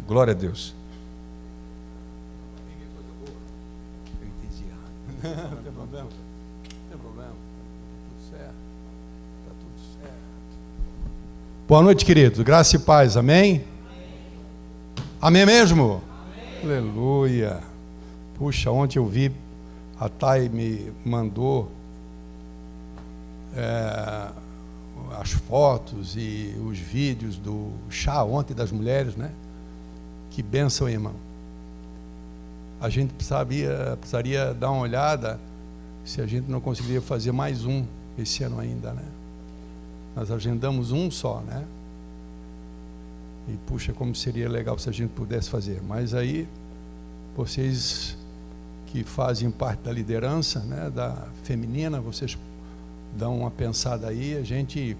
Glória a Deus. Não tem problema. Não tem problema. Tá tudo certo. Tá tudo certo. Boa noite, queridos. Graça e paz. Amém? Amém mesmo? Amém. Aleluia. Puxa, ontem eu vi, a Thay me mandou as fotos e os vídeos do chá ontem das mulheres, né? Que bênção, irmão. A gente precisaria dar uma olhada se a gente não conseguiria fazer mais um esse ano ainda, né? Nós agendamos um só, né? E puxa, como seria legal se a gente pudesse fazer. Mas aí, vocês que fazem parte da liderança, né, da feminina, vocês dão uma pensada aí, a gente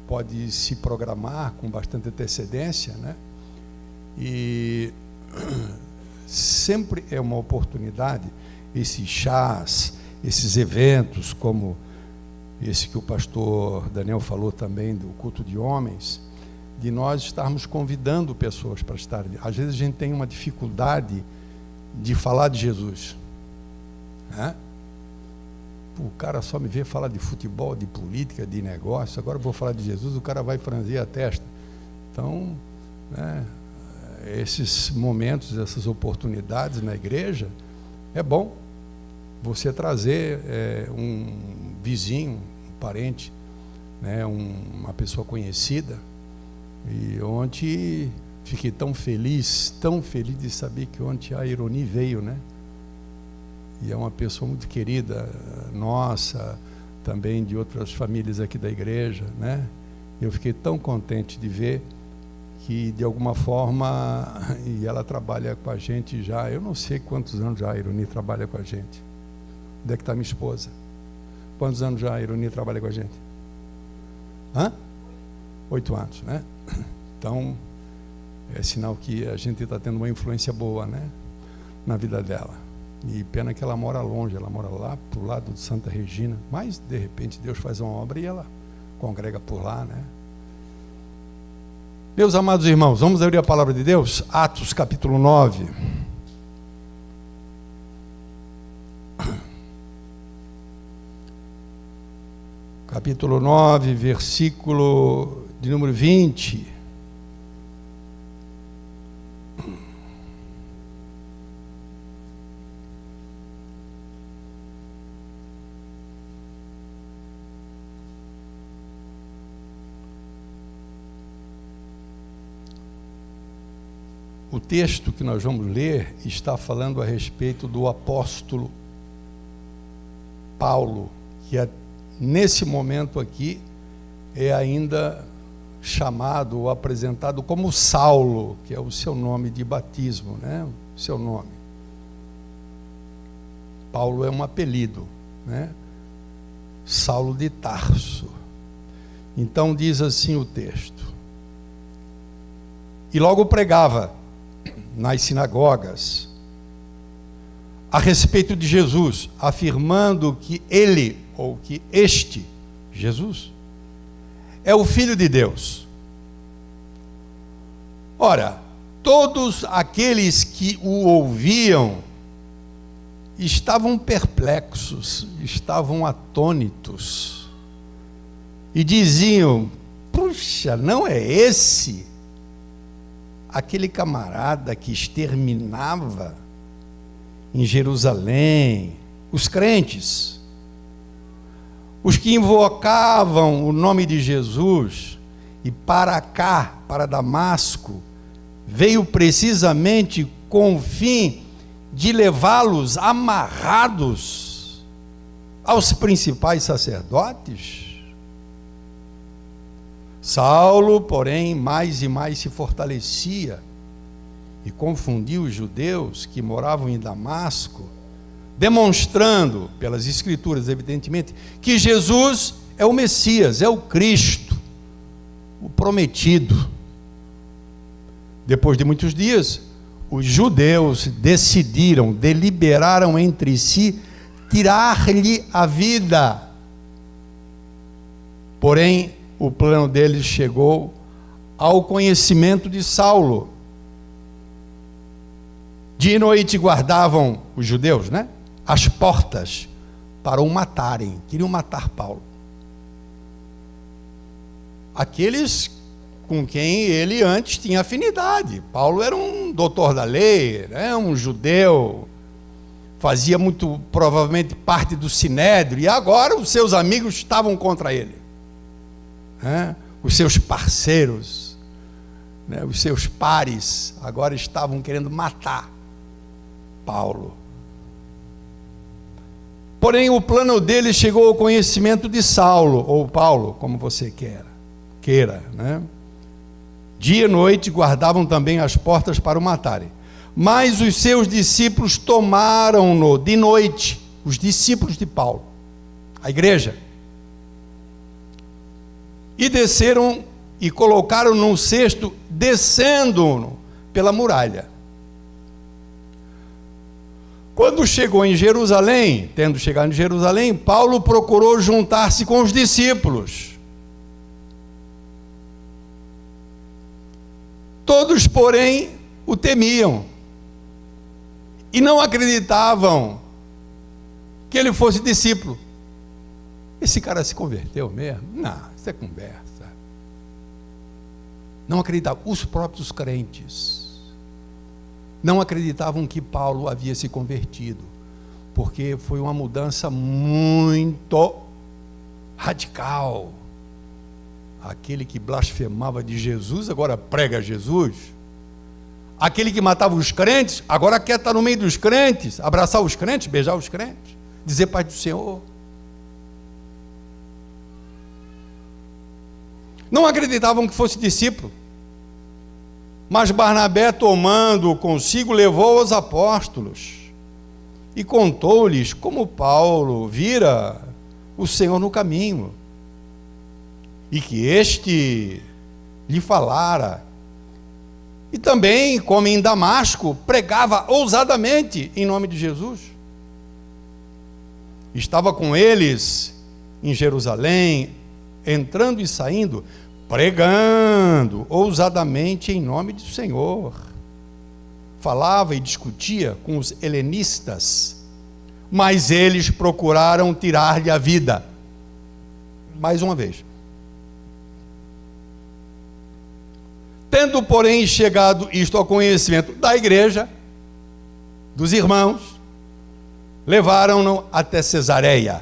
pode se programar com bastante antecedência, né? E sempre é uma oportunidade, esses chás, esses eventos, como esse que o pastor Daniel falou também, do culto de homens, de nós estarmos convidando pessoas para estarem. Às vezes a gente tem uma dificuldade de falar de Jesus, né? O cara só me vê falar de futebol, de política, de negócio. Agora eu vou falar de Jesus, o cara vai franzir a testa. Então, né, esses momentos, essas oportunidades na igreja, é bom você trazer um vizinho, um parente, né, uma pessoa conhecida. E ontem fiquei tão feliz de saber que ontem a Ironi veio, né? E é uma pessoa muito querida nossa, também de outras famílias aqui da igreja, né? Eu fiquei tão contente de ver que, de alguma forma, e ela trabalha com a gente já, eu não sei quantos anos já a Ironi trabalha com a gente. Onde é que está minha esposa? Quantos anos já a Ironi trabalha com a gente? 8 anos, né? Então, é sinal que a gente está tendo uma influência boa, né, na vida dela. E pena que ela mora longe, ela mora lá para o lado de Santa Regina, mas de repente Deus faz uma obra e ela congrega por lá, né? Meus amados irmãos, vamos abrir a palavra de Deus? Atos capítulo 9. Capítulo 9, versículo de número 20. O texto que nós vamos ler está falando a respeito do apóstolo Paulo, que nesse momento aqui é ainda chamado ou apresentado como Saulo, que é o seu nome de batismo, né? O seu nome. Paulo é um apelido, né? Saulo de Tarso. Então diz assim o texto: e logo pregava nas sinagogas a respeito de Jesus, afirmando que ele, ou que este, Jesus, é o Filho de Deus. Ora, todos aqueles que o ouviam estavam perplexos, estavam atônitos, e diziam: puxa, não é esse aquele camarada que exterminava em Jerusalém os crentes, os que invocavam o nome de Jesus, e para cá, para Damasco, veio precisamente com o fim de levá-los amarrados aos principais sacerdotes? Saulo, porém, mais e mais se fortalecia e confundia os judeus que moravam em Damasco, demonstrando, pelas Escrituras, evidentemente, que Jesus é o Messias, é o Cristo, o prometido. Depois de muitos dias, os judeus deliberaram entre si tirar-lhe a vida. Porém, o plano deles chegou ao conhecimento de Saulo, Dia e noite guardavam os judeus, né? As portas para o matarem. Queriam matar Paulo. Aqueles com quem ele antes tinha afinidade. Paulo era um doutor da lei, né? Um judeu, fazia muito provavelmente parte do Sinédrio, e agora os seus amigos estavam contra ele, né? Os seus parceiros, né? Os seus pares, agora estavam querendo matar Paulo. Porém, o plano dele chegou ao conhecimento de Saulo, ou Paulo, como você queira, né? Dia e noite guardavam também as portas para o matarem. Mas os seus discípulos tomaram-no de noite, os discípulos de Paulo, a igreja, e desceram e colocaram num cesto, descendo-no pela muralha. Quando chegou em Jerusalém, tendo chegado em Jerusalém, Paulo procurou juntar-se com os discípulos. Todos, porém, o temiam e não acreditavam que ele fosse discípulo. Esse cara se converteu mesmo? Não, isso é conversa. Não acreditavam. Os próprios crentes não acreditavam que Paulo havia se convertido, porque foi uma mudança muito radical. Aquele que blasfemava de Jesus, agora prega Jesus. Aquele que matava os crentes, agora quer estar no meio dos crentes, abraçar os crentes, beijar os crentes, dizer paz do Senhor. Não acreditavam que fosse discípulo. Mas Barnabé, tomando-o consigo, levou aos apóstolos e contou-lhes como Paulo vira o Senhor no caminho, e que este lhe falara, e também, como em Damasco, pregava ousadamente em nome de Jesus. Estava com eles em Jerusalém, entrando e saindo, pregando ousadamente em nome do Senhor. Falava e discutia com os helenistas, mas eles procuraram tirar-lhe a vida. Mais uma vez. Tendo, porém, chegado isto ao conhecimento da igreja, dos irmãos, levaram-no até Cesareia,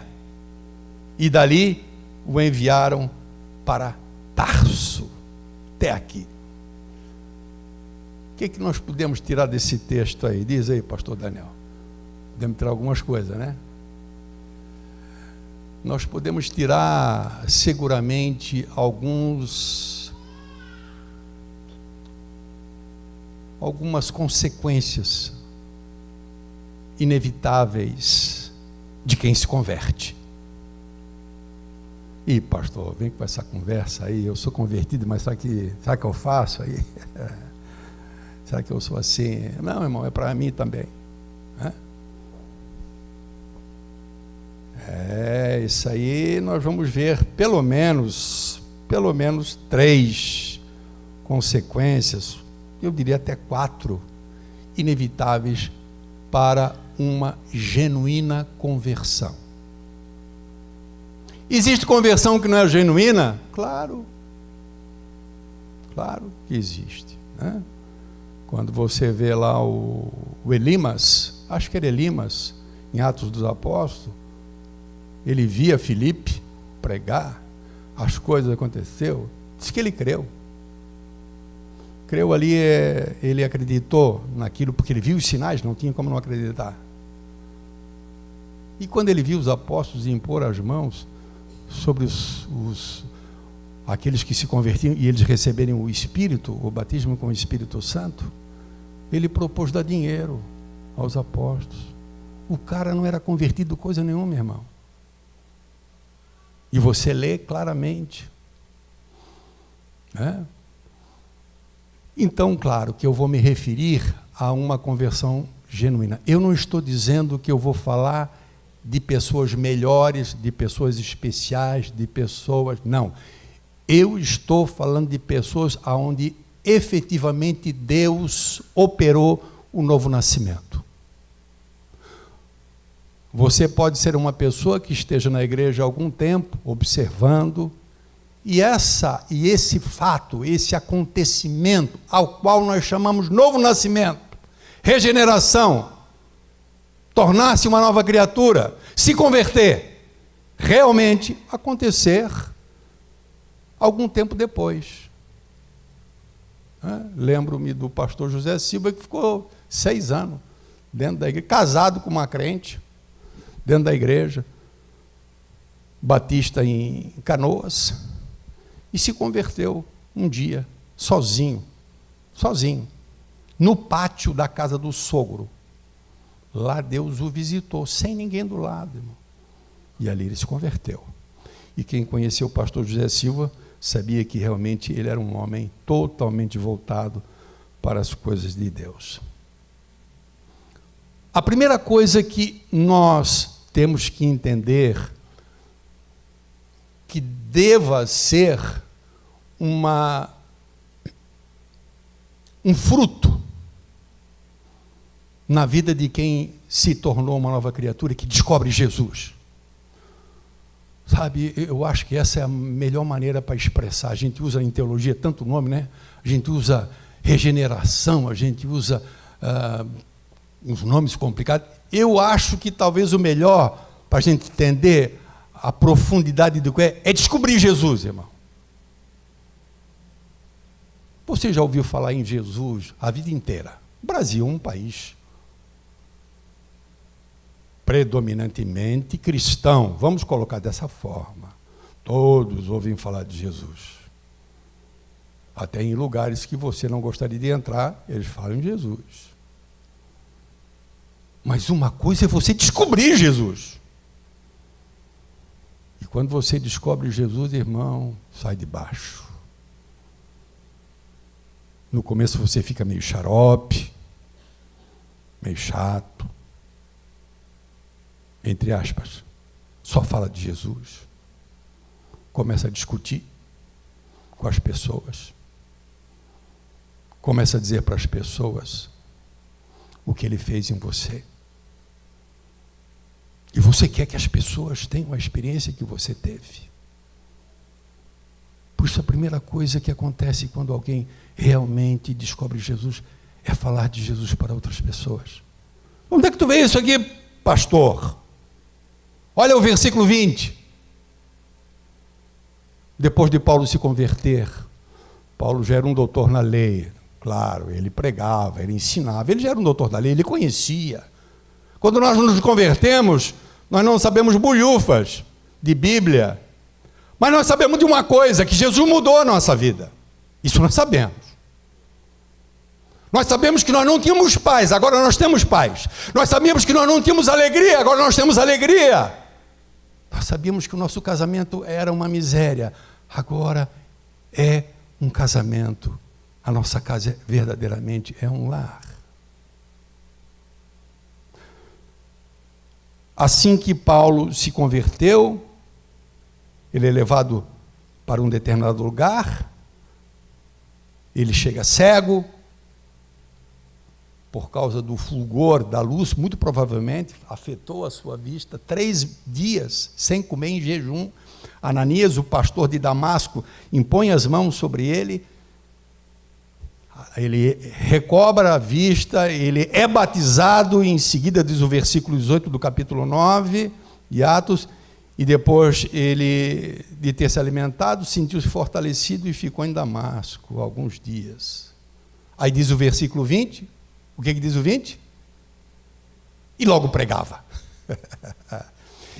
e dali o enviaram para Tarso, até aqui. O que nós podemos tirar desse texto aí? Diz aí, pastor Daniel. Podemos tirar algumas coisas, né? Nós podemos tirar seguramente algumas consequências inevitáveis de quem se converte. Ih, pastor, vem com essa conversa aí, eu sou convertido, mas sabe que eu faço aí? Será que eu sou assim? Não, irmão, é para mim também. Isso aí nós vamos ver pelo menos 3 consequências, eu diria até 4, inevitáveis para uma genuína conversão. Existe conversão que não é genuína? Claro que existe, né? Quando você vê lá o Elimas, acho que era Elimas, em Atos dos Apóstolos, ele via Filipe pregar, as coisas aconteceram, diz que ele creu ali, ele acreditou naquilo, porque ele viu os sinais, não tinha como não acreditar. E quando ele viu os apóstolos impor as mãos sobre aqueles que se convertiam e eles receberem o Espírito, o batismo com o Espírito Santo, ele propôs dar dinheiro aos apóstolos. O cara não era convertido coisa nenhuma, meu irmão. E você lê claramente, né? Então, claro que eu vou me referir a uma conversão genuína. Eu não estou dizendo que eu vou falar de pessoas melhores, de pessoas especiais, de pessoas... Não. Eu estou falando de pessoas onde efetivamente Deus operou o novo nascimento. Você pode ser uma pessoa que esteja na igreja há algum tempo, observando, e esse fato, esse acontecimento, ao qual nós chamamos novo nascimento, regeneração, tornar-se uma nova criatura, se converter, realmente acontecer algum tempo depois. Lembro-me do pastor José Silva, que ficou 6 anos dentro da igreja, casado com uma crente, dentro da igreja, batista em Canoas, e se converteu um dia, sozinho, no pátio da casa do sogro. Lá Deus o visitou, sem ninguém do lado, irmão. E ali ele se converteu. E quem conheceu o pastor José Silva sabia que realmente ele era um homem totalmente voltado para as coisas de Deus. A primeira coisa que nós temos que entender, que deva ser um fruto na vida de quem se tornou uma nova criatura, que descobre Jesus. Sabe, eu acho que essa é a melhor maneira para expressar. A gente usa em teologia tanto nome, né? A gente usa regeneração, a gente usa uns nomes complicados. Eu acho que talvez o melhor para a gente entender a profundidade do que é descobrir Jesus, irmão. Você já ouviu falar em Jesus a vida inteira? O Brasil é um país predominantemente cristão, vamos colocar dessa forma. Todos ouvem falar de Jesus. Até em lugares que você não gostaria de entrar, eles falam em Jesus. Mas uma coisa é você descobrir Jesus. E quando você descobre Jesus, irmão, sai de baixo. No começo você fica meio xarope, meio chato, entre aspas, só fala de Jesus. Começa a discutir com as pessoas. Começa a dizer para as pessoas o que ele fez em você. E você quer que as pessoas tenham a experiência que você teve. Por isso, a primeira coisa que acontece quando alguém realmente descobre Jesus é falar de Jesus para outras pessoas. Onde é que tu vê isso aqui, pastor? Olha o versículo 20. Depois de Paulo se converter, Paulo já era um doutor na lei. Claro, ele pregava, ele ensinava, ele já era um doutor da lei, ele conhecia. Quando nós nos convertemos, nós não sabemos bulhufas de Bíblia, mas nós sabemos de uma coisa, que Jesus mudou a nossa vida. Isso nós sabemos. Nós sabemos que nós não tínhamos paz, agora nós temos paz. Nós sabíamos que nós não tínhamos alegria, agora nós temos alegria. Nós sabíamos que o nosso casamento era uma miséria, agora é um casamento. A nossa casa verdadeiramente é um lar. Assim que Paulo se converteu, ele é levado para um determinado lugar, ele chega cego, por causa do fulgor da luz, muito provavelmente afetou a sua vista, 3 dias sem comer em jejum. Ananias, o pastor de Damasco, impõe as mãos sobre ele, ele recobra a vista, ele é batizado, e em seguida diz o versículo 18 do capítulo 9 de Atos, e depois ele, de ter se alimentado, sentiu-se fortalecido e ficou em Damasco alguns dias. Aí diz o versículo 20, o que diz o 20? E logo pregava.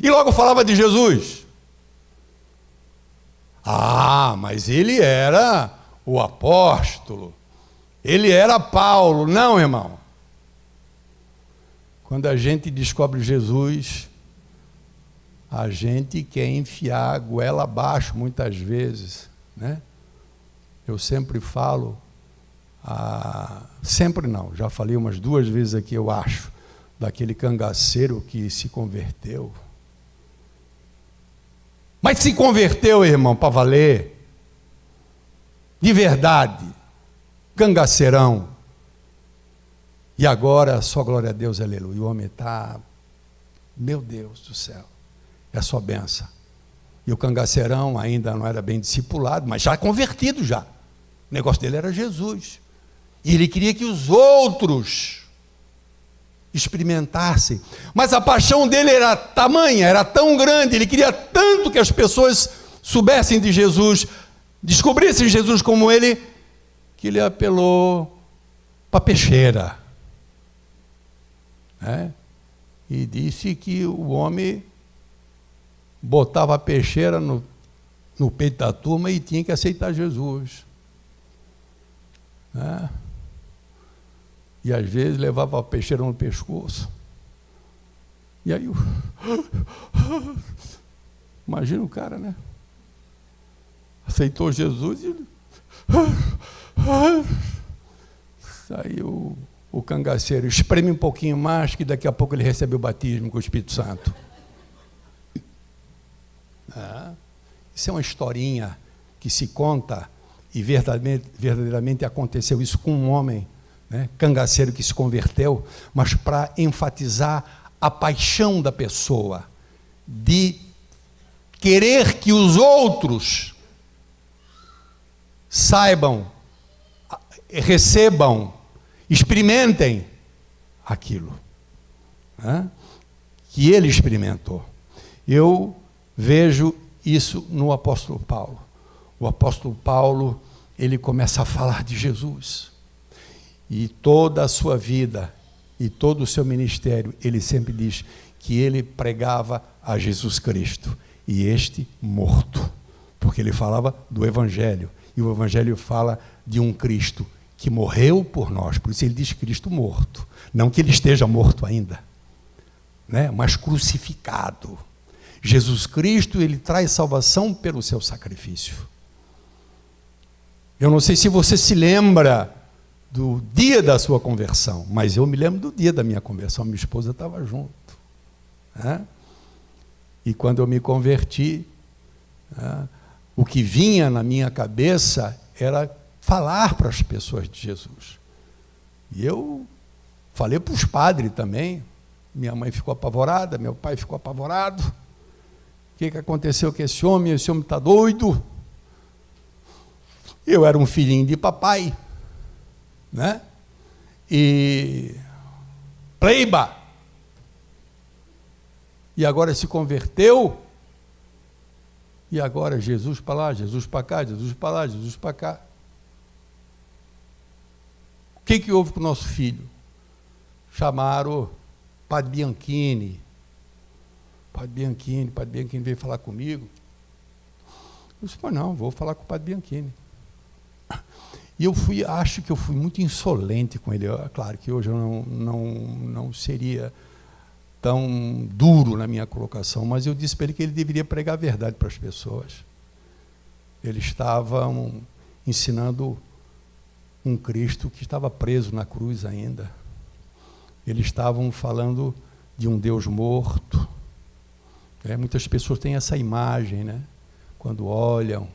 E logo falava de Jesus. Ah, mas ele era o apóstolo. Ele era Paulo. Não, irmão. Quando a gente descobre Jesus, a gente quer enfiar a goela abaixo muitas vezes, né? Eu sempre falo, sempre não, já falei umas 2 vezes aqui, eu acho, daquele cangaceiro que se converteu. Mas se converteu, irmão, para valer, de verdade, cangaceirão. E agora, só glória a Deus, aleluia. O homem está, meu Deus do céu, é só benção. E o cangaceirão ainda não era bem discipulado, mas já convertido já. O negócio dele era Jesus. E ele queria que os outros experimentassem. Mas a paixão dele era tamanha, era tão grande, ele queria tanto que as pessoas soubessem de Jesus, descobrissem Jesus como ele, que ele apelou para a peixeira. E disse que o homem botava a peixeira no peito da turma e tinha que aceitar Jesus. E às vezes levava a peixeira no pescoço. E aí, imagina o cara, né? Aceitou Jesus e saiu o cangaceiro, espreme um pouquinho mais, que daqui a pouco ele recebe o batismo com o Espírito Santo. Isso é uma historinha que se conta, e verdadeiramente aconteceu isso com um homem, né, cangaceiro que se converteu, mas para enfatizar a paixão da pessoa, de querer que os outros saibam, recebam, experimentem aquilo, né, que ele experimentou. Eu vejo isso no apóstolo Paulo. O apóstolo Paulo, ele começa a falar de Jesus. E toda a sua vida e todo o seu ministério, ele sempre diz que ele pregava a Jesus Cristo, e este morto, porque ele falava do Evangelho, e o Evangelho fala de um Cristo que morreu por nós, por isso ele diz Cristo morto, não que ele esteja morto ainda, né? Mas crucificado. Jesus Cristo, ele traz salvação pelo seu sacrifício. Eu não sei se você se lembra do dia da sua conversão, mas eu me lembro do dia da minha conversão, minha esposa estava junto, né? E quando eu me converti, né, o que vinha na minha cabeça era falar para as pessoas de Jesus. E eu falei para os padres também. Minha mãe ficou apavorada, meu pai ficou apavorado. O que aconteceu com esse homem? Esse homem está doido. Eu era um filhinho de papai, né? E pleiba. E agora se converteu. E agora Jesus para lá, Jesus para cá, Jesus para lá, Jesus para cá. O que houve com o nosso filho? Chamaram Padre Bianchini. Padre Bianchini veio falar comigo. Eu disse, não, vou falar com o Padre Bianchini. E acho que eu fui muito insolente com ele. Claro que hoje eu não seria tão duro na minha colocação, mas eu disse para ele que ele deveria pregar a verdade para as pessoas. Eles estavam ensinando um Cristo que estava preso na cruz ainda. Eles estavam falando de um Deus morto. Muitas pessoas têm essa imagem, né? Quando olham,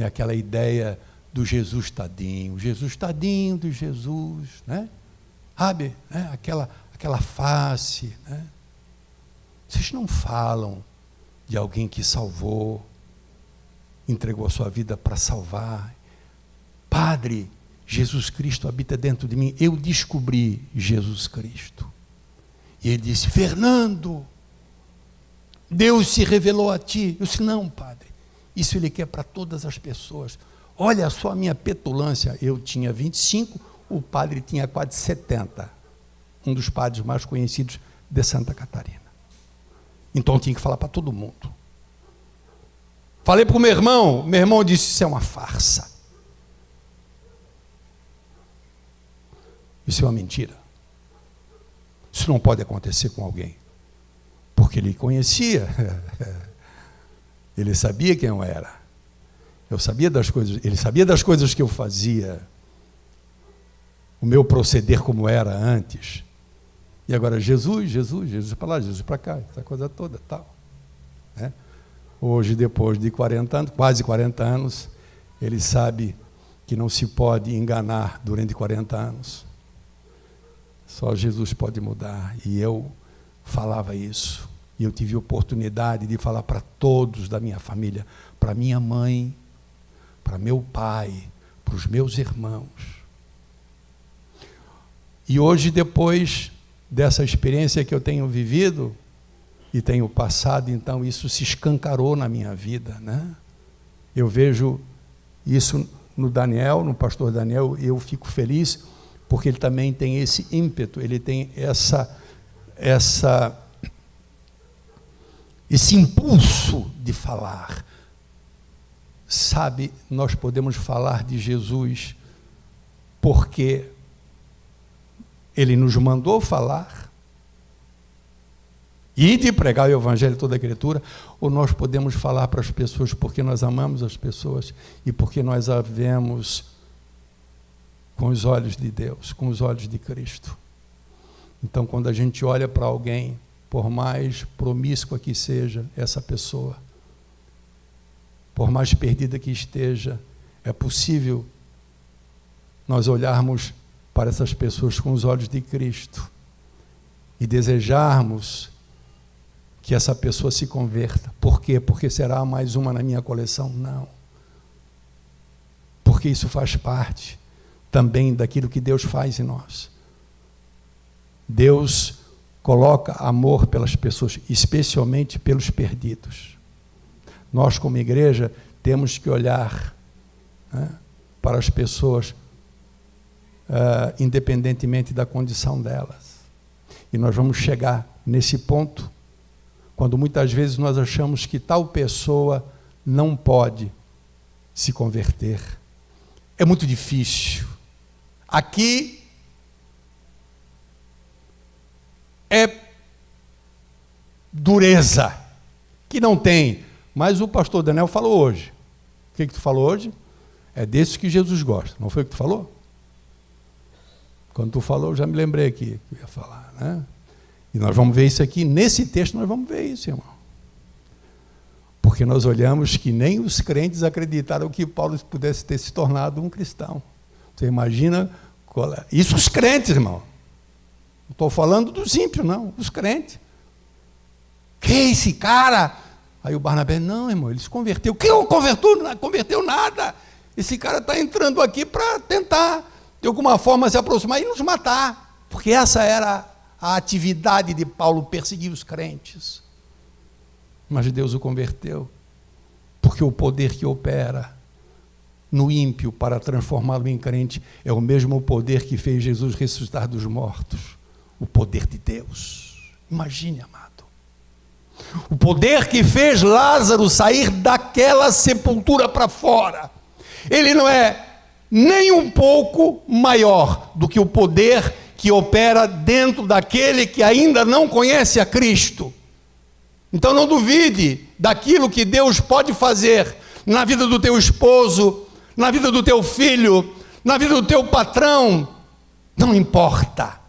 aquela ideia do Jesus tadinho de Jesus, né? Sabe, né? Aquela face, né? Vocês não falam de alguém que salvou, entregou a sua vida para salvar. Padre, Jesus Cristo habita dentro de mim. Eu descobri Jesus Cristo. E ele disse, Fernando, Deus se revelou a ti. Eu disse, não, padre, isso ele quer para todas as pessoas. Olha só a minha petulância. Eu tinha 25, o padre tinha quase 70. Um dos padres mais conhecidos de Santa Catarina. Então eu tinha que falar para todo mundo. Falei para o meu irmão disse, isso é uma farsa. Isso é uma mentira. Isso não pode acontecer com alguém. Porque ele conhecia. Ele sabia quem eu era. Eu sabia das coisas, ele sabia das coisas que eu fazia. O meu proceder como era antes. E agora Jesus para lá, Jesus para cá, essa coisa toda, tal. Né? Hoje, depois de 40 anos, quase 40 anos, ele sabe que não se pode enganar durante 40 anos. Só Jesus pode mudar. E eu falava isso. E eu tive a oportunidade de falar para todos da minha família, para minha mãe, para meu pai, para os meus irmãos. E hoje, depois dessa experiência que eu tenho vivido e tenho passado, então isso se escancarou na minha vida, né? Eu vejo isso no Daniel, no pastor Daniel, e eu fico feliz porque ele também tem esse ímpeto, ele tem esse impulso de falar. Sabe, nós podemos falar de Jesus porque Ele nos mandou falar e de pregar o Evangelho toda a Escritura, ou nós podemos falar para as pessoas porque nós amamos as pessoas e porque nós a vemos com os olhos de Deus, com os olhos de Cristo. Então, quando a gente olha para alguém, por mais promíscua que seja essa pessoa, por mais perdida que esteja, é possível nós olharmos para essas pessoas com os olhos de Cristo e desejarmos que essa pessoa se converta. Por quê? Porque será mais uma na minha coleção? Não. Porque isso faz parte também daquilo que Deus faz em nós. Deus coloca amor pelas pessoas, especialmente pelos perdidos. Nós, como igreja, temos que olhar, né, para as pessoas, independentemente da condição delas. E nós vamos chegar nesse ponto, quando muitas vezes nós achamos que tal pessoa não pode se converter. É muito difícil. Aqui é dureza, que não tem. Mas o pastor Daniel falou hoje. O que tu falou hoje? É desse que Jesus gosta. Não foi o que tu falou? Quando tu falou, eu já me lembrei aqui que eu ia falar, né? E nós vamos ver isso aqui, nesse texto nós vamos ver isso, irmão. Porque nós olhamos que nem os crentes acreditaram que Paulo pudesse ter se tornado um cristão. Você imagina, isso os crentes, irmão. Não estou falando dos ímpios, não, os crentes. Que esse cara? Aí o Barnabé, não, irmão, ele se converteu. Que converteu? Não converteu nada. Esse cara está entrando aqui para tentar, de alguma forma, se aproximar e nos matar. Porque essa era a atividade de Paulo, perseguir os crentes. Mas Deus o converteu. Porque o poder que opera no ímpio para transformá-lo em crente é o mesmo poder que fez Jesus ressuscitar dos mortos. O poder de Deus. Imagine, amado. O poder que fez Lázaro sair daquela sepultura para fora. Ele não é nem um pouco maior do que o poder que opera dentro daquele que ainda não conhece a Cristo. Então não duvide daquilo que Deus pode fazer na vida do teu esposo, na vida do teu filho, na vida do teu patrão. Não importa.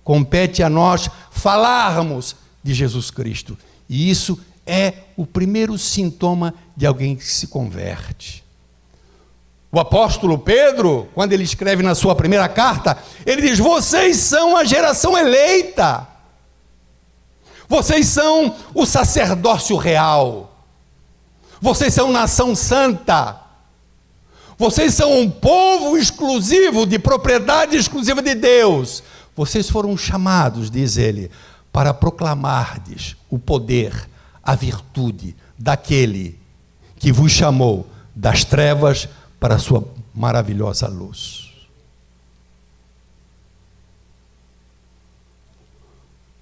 Compete a nós falarmos de Jesus Cristo. E isso é o primeiro sintoma de alguém que se converte. O apóstolo Pedro, quando ele escreve na sua primeira carta, ele diz: vocês são a geração eleita. Vocês são o sacerdócio real. Vocês são nação santa. Vocês são um povo exclusivo, de propriedade exclusiva de Deus. Vocês foram chamados, diz ele, para proclamardes o poder, a virtude daquele que vos chamou das trevas para a sua maravilhosa luz.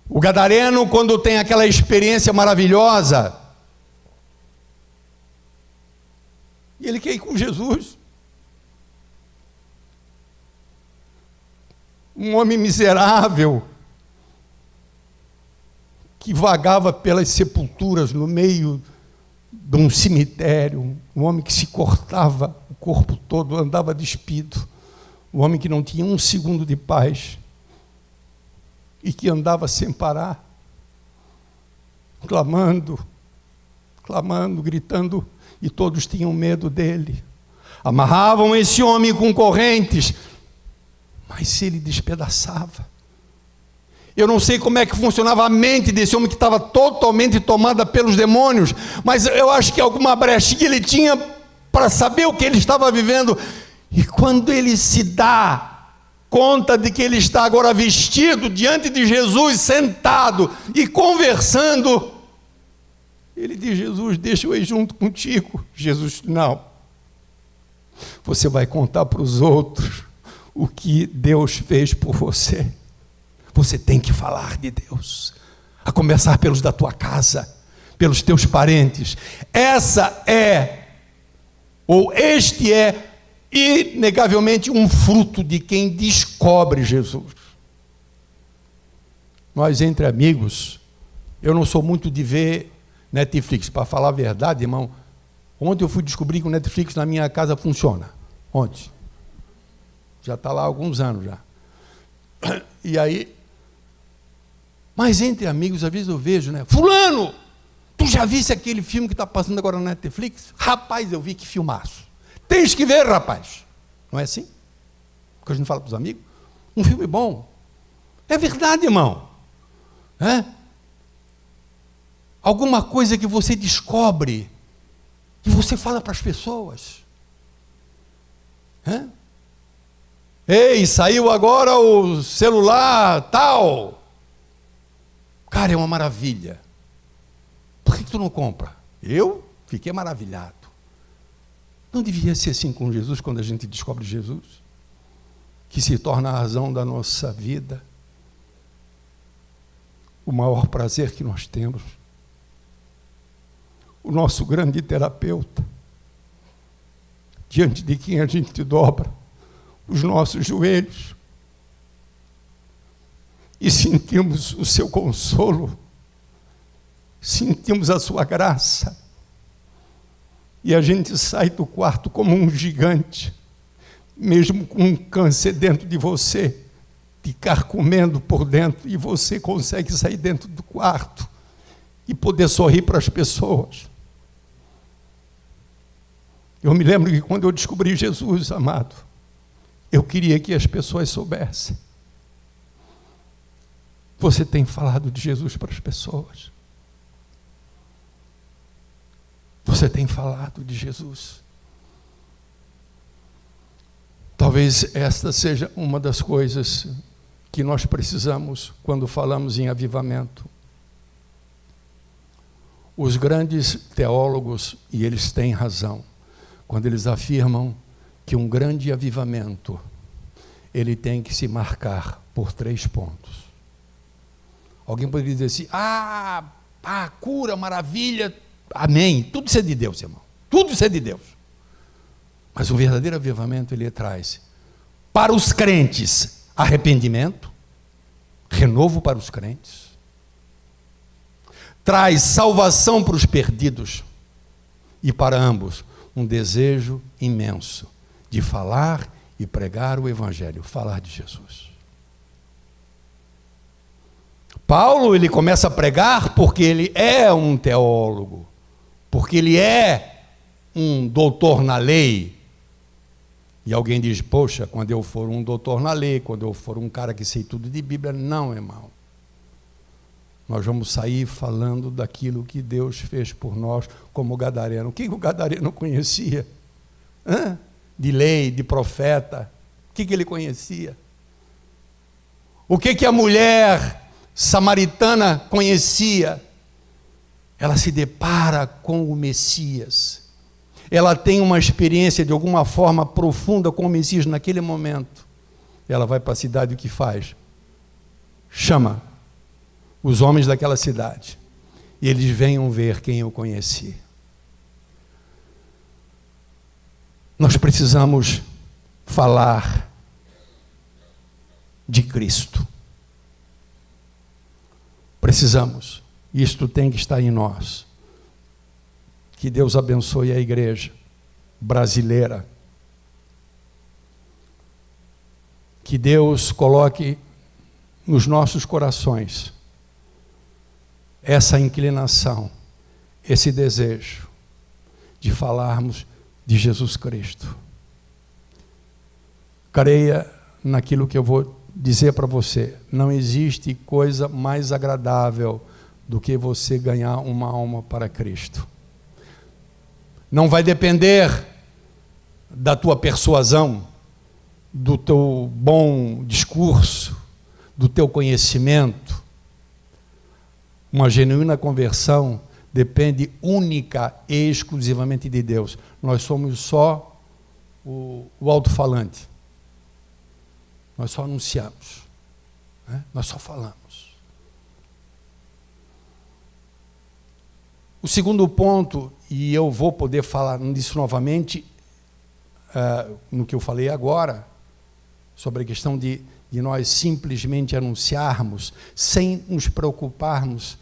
O gadareno, quando tem aquela experiência maravilhosa, e ele quer ir com Jesus. Um homem miserável, que vagava pelas sepulturas no meio de um cemitério, um homem que se cortava o corpo todo, andava despido, um homem que não tinha um segundo de paz e que andava sem parar, clamando, gritando, e todos tinham medo dele. Amarravam esse homem com correntes, mas se ele despedaçava, Eu não sei como é que funcionava a mente desse homem que estava totalmente tomada pelos demônios, mas eu acho que alguma brechinha ele tinha para saber o que ele estava vivendo. E quando ele se dá conta de que ele está agora vestido diante de Jesus, sentado e conversando, ele diz: Jesus, deixa eu ir junto contigo. Jesus: não, você vai contar para os outros o que Deus fez por você. Você tem que falar de Deus, a começar pelos da tua casa, pelos teus parentes. Este é inegavelmente um fruto de quem descobre Jesus. Nós, entre amigos, eu não sou muito de ver Netflix. Para falar a verdade, irmão, ontem eu fui descobrir que o Netflix na minha casa funciona. Ontem. Já está lá há alguns anos já. E aí, mas entre amigos, às vezes eu vejo, né? Fulano, tu já viste aquele filme que está passando agora na Netflix? Rapaz, eu vi, que filmaço. Tens que ver, rapaz. Não é assim? Porque a gente fala para os amigos. Um filme bom. É verdade, irmão. Alguma coisa que você descobre e você fala para as pessoas. Ei, saiu agora o celular tal. Cara, é uma maravilha. Por que tu não compra? Eu fiquei maravilhado. Não devia ser assim com Jesus quando a gente descobre Jesus, que se torna a razão da nossa vida, o maior prazer que nós temos, o nosso grande terapeuta, diante de quem a gente dobra os nossos joelhos e sentimos o seu consolo, sentimos a sua graça, e a gente sai do quarto como um gigante, mesmo com um câncer dentro de você, te carcomendo por dentro, e você consegue sair dentro do quarto e poder sorrir para as pessoas. Eu me lembro que quando eu descobri Jesus, amado, eu queria que as pessoas soubessem. Você tem falado de Jesus para as pessoas? Você tem falado de Jesus? Talvez esta seja uma das coisas que nós precisamos quando falamos em avivamento. Os grandes teólogos, e eles têm razão, quando eles afirmam que um grande avivamento, ele tem que se marcar por 3 pontos. Alguém poderia dizer assim: cura, maravilha, amém, tudo isso é de Deus, irmão, tudo isso é de Deus. Mas o verdadeiro avivamento, ele traz para os crentes arrependimento, renovo para os crentes, traz salvação para os perdidos, e para ambos um desejo imenso de falar e pregar o Evangelho, falar de Jesus. Paulo, ele começa a pregar porque ele é um teólogo, porque ele é um doutor na lei. E alguém diz: poxa, quando eu for um doutor na lei, quando eu for um cara que sei tudo de Bíblia. Não, irmão. Nós vamos sair falando daquilo que Deus fez por nós, como o gadareno. O que o gadareno conhecia? De lei, de profeta. O que ele conhecia? O que a mulher samaritana conhecia? Ela se depara com o Messias. Ela tem uma experiência de alguma forma profunda com o Messias naquele momento. Ela vai para a cidade, e o que faz? Chama os homens daquela cidade, e eles venham ver quem eu conheci. Nós precisamos falar de Cristo. Precisamos. Isto tem que estar em nós. Que Deus abençoe a igreja brasileira. Que Deus coloque nos nossos corações essa inclinação, esse desejo de falarmos de Jesus Cristo. Creia naquilo que eu vou dizer para você, não existe coisa mais agradável do que você ganhar uma alma para Cristo. Não vai depender da tua persuasão, do teu bom discurso, do teu conhecimento. Uma genuína conversão depende única e exclusivamente de Deus. Nós somos só o alto-falante. Nós só anunciamos, né? Nós só falamos. O segundo ponto, e eu vou poder falar disso novamente, no que eu falei agora, sobre a questão de nós simplesmente anunciarmos, sem nos preocuparmos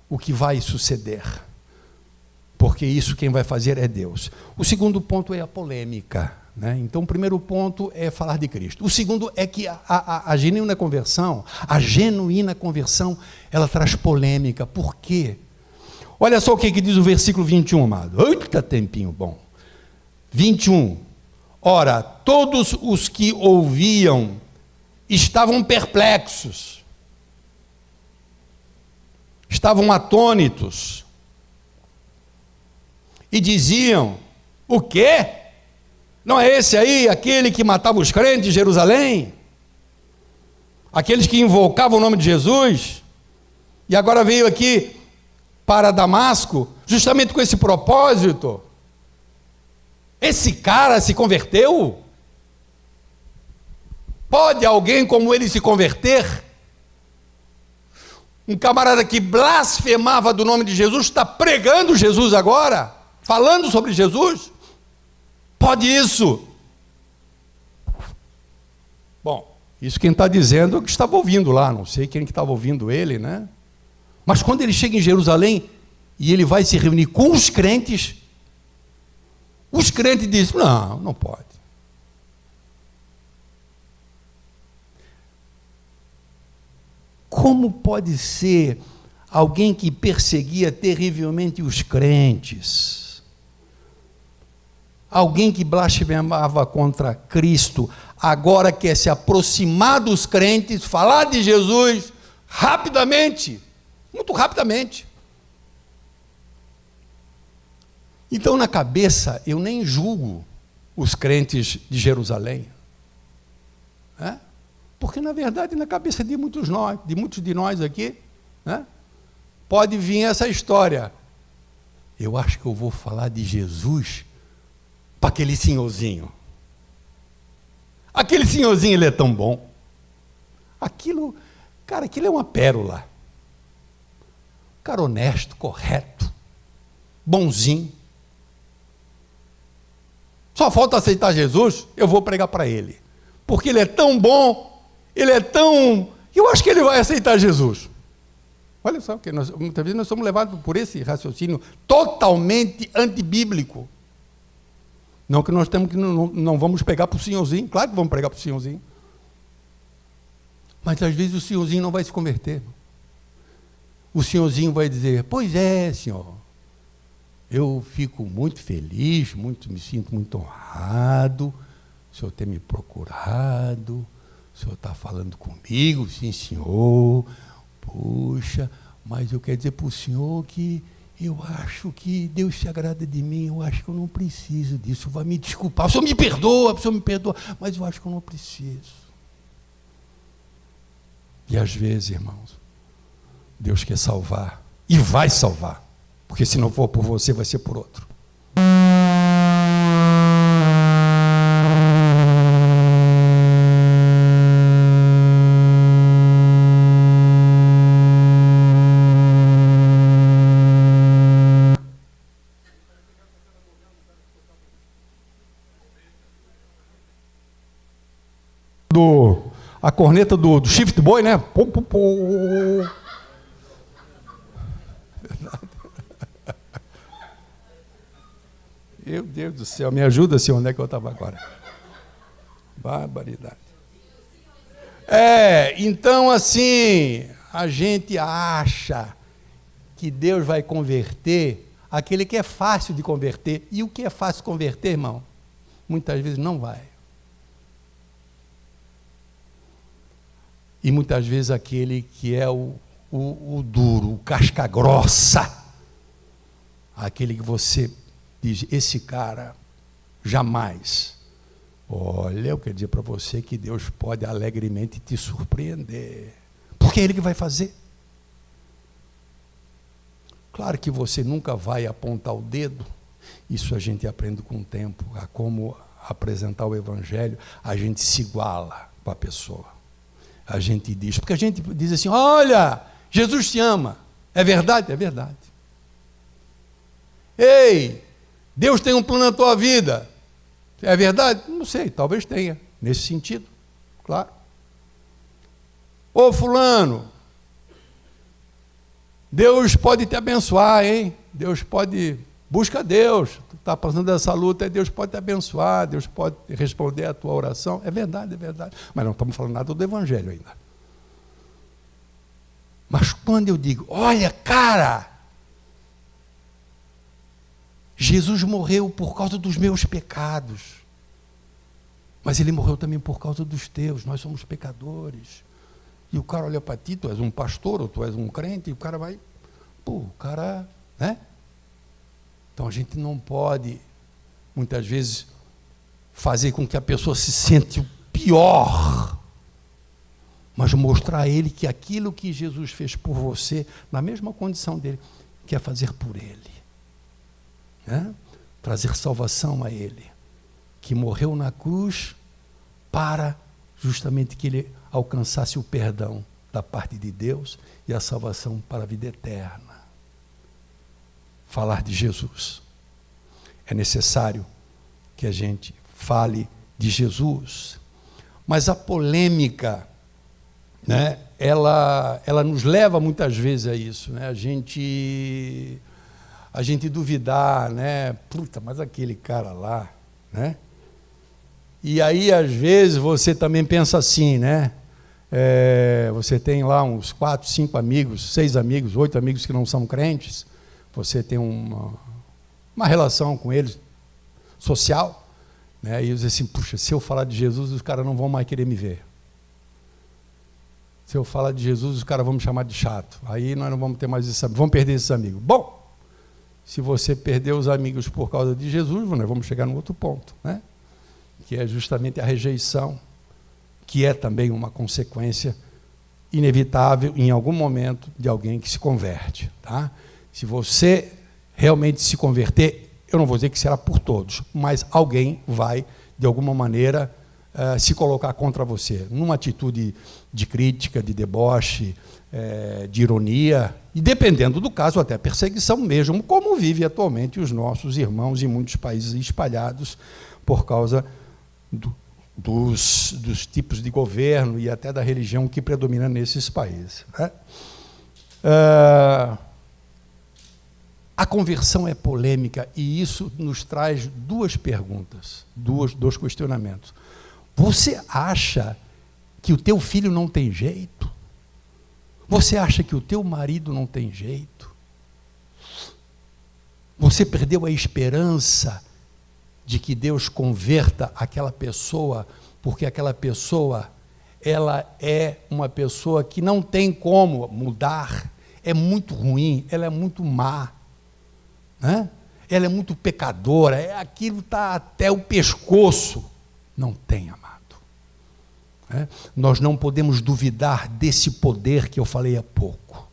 o que vai suceder. Porque isso quem vai fazer é Deus. O segundo ponto é a polêmica, né? Então, o primeiro ponto é falar de Cristo. O segundo é que a genuína conversão, ela traz polêmica. Por quê? Olha só o que diz o versículo 21, amado. Eita, tempinho bom. 21. Ora, todos os que ouviam estavam perplexos, estavam atônitos, e diziam: o quê? Não é esse aí, aquele que matava os crentes de Jerusalém? Aqueles que invocavam o nome de Jesus? E agora veio aqui para Damasco, justamente com esse propósito? Esse cara se converteu? Pode alguém como ele se converter? Um camarada que blasfemava do nome de Jesus está pregando Jesus agora? Falando sobre Jesus? Pode isso? Bom, isso quem está dizendo é o que estava ouvindo lá, não sei quem que estava ouvindo ele, né? Mas quando ele chega em Jerusalém e ele vai se reunir com os crentes dizem: não, não pode. Como pode ser alguém que perseguia terrivelmente os crentes, alguém que blasfemava contra Cristo, agora quer se aproximar dos crentes, falar de Jesus rapidamente, muito rapidamente? Então, na cabeça, eu nem julgo os crentes de Jerusalém, né? Porque, na verdade, na cabeça de muitos de nós aqui, né, pode vir essa história: eu acho que eu vou falar de Jesus para aquele senhorzinho. Aquele senhorzinho, ele é tão bom. Aquilo é uma pérola. Cara honesto, correto, bonzinho. Só falta aceitar Jesus, eu vou pregar para ele. Porque ele é tão bom, eu acho que ele vai aceitar Jesus. Olha só, que muitas vezes nós somos levados por esse raciocínio totalmente antibíblico. Não que nós temos que não vamos pegar para o senhorzinho, claro que vamos pregar para o senhorzinho. Mas às vezes o senhorzinho não vai se converter. O senhorzinho vai dizer: pois é, senhor, eu fico muito feliz, me sinto muito honrado, o senhor ter me procurado, o senhor está falando comigo, sim, senhor, puxa, mas eu quero dizer para o senhor que eu acho que Deus se agrada de mim, eu acho que eu não preciso disso, vai me desculpar, o senhor me perdoa, mas eu acho que eu não preciso. E às vezes, irmãos, Deus quer salvar, e vai salvar, porque se não for por você, vai ser por outro. A corneta do Shift Boy, né? Pô, pô, pô. Meu Deus do céu, me ajuda, senhor, onde é que eu estava agora? Barbaridade. Então assim, a gente acha que Deus vai converter aquele que é fácil de converter. E o que é fácil de converter, irmão? Muitas vezes não vai. e muitas vezes aquele que é o duro, o casca grossa, aquele que você diz, esse cara jamais. Olha, eu quero dizer para você que Deus pode alegremente te surpreender, porque é Ele que vai fazer. Claro que você nunca vai apontar o dedo, isso a gente aprende com o tempo, a como apresentar o Evangelho, a gente se iguala com a pessoa. A gente diz, porque a gente diz assim, olha, Jesus te ama. É verdade? É verdade. Ei, Deus tem um plano na tua vida. É verdade? Não sei, talvez tenha, nesse sentido, claro. Ô fulano, Deus pode te abençoar, hein? Deus pode, busca Deus, tu está passando essa luta, Deus pode te abençoar, Deus pode responder a tua oração. É verdade, mas não estamos falando nada do Evangelho ainda. Mas quando eu digo, olha, cara, Jesus morreu por causa dos meus pecados, mas Ele morreu também por causa dos teus, nós somos pecadores. E o cara olha para ti, tu és um pastor, ou tu és um crente, e o cara vai, o cara, né? Então a gente não pode, muitas vezes, fazer com que a pessoa se sente o pior, mas mostrar a ele que aquilo que Jesus fez por você, na mesma condição dele, quer fazer por ele. Né? Trazer salvação a ele, que morreu na cruz para justamente que ele alcançasse o perdão da parte de Deus e a salvação para a vida eterna. Falar de Jesus. É necessário que a gente fale de Jesus. Mas a polêmica, né, ela nos leva muitas vezes a isso, né? A gente duvidar, né? Puta, mas aquele cara lá, né? E aí, às vezes, você também pensa assim, né? Você tem lá uns 4, 5 amigos, 6 amigos, 8 amigos que não são crentes, você tem uma relação com eles, social, né? E diz assim, puxa, se eu falar de Jesus, os caras não vão mais querer me ver. Se eu falar de Jesus, os caras vão me chamar de chato. Aí nós não vamos ter mais esses amigos, vamos perder esses amigos. Bom, se você perder os amigos por causa de Jesus, nós vamos chegar no outro ponto, né? Que é justamente a rejeição, que é também uma consequência inevitável em algum momento de alguém que se converte. Tá? Se você realmente se converter, eu não vou dizer que será por todos, mas alguém vai, de alguma maneira, se colocar contra você, numa atitude de crítica, de deboche, de ironia, e dependendo do caso, até perseguição mesmo, como vive atualmente os nossos irmãos em muitos países espalhados por causa dos tipos de governo e até da religião que predomina nesses países. Né? A conversão é polêmica e isso nos traz duas perguntas, dois questionamentos. Você acha que o teu filho não tem jeito? Você acha que o teu marido não tem jeito? Você perdeu a esperança de que Deus converta aquela pessoa, porque aquela pessoa, ela é uma pessoa que não tem como mudar, é muito ruim, ela é muito má, né? Ela é muito pecadora, aquilo está até o pescoço. Não tem, amado. Nós não podemos duvidar desse poder que eu falei há pouco.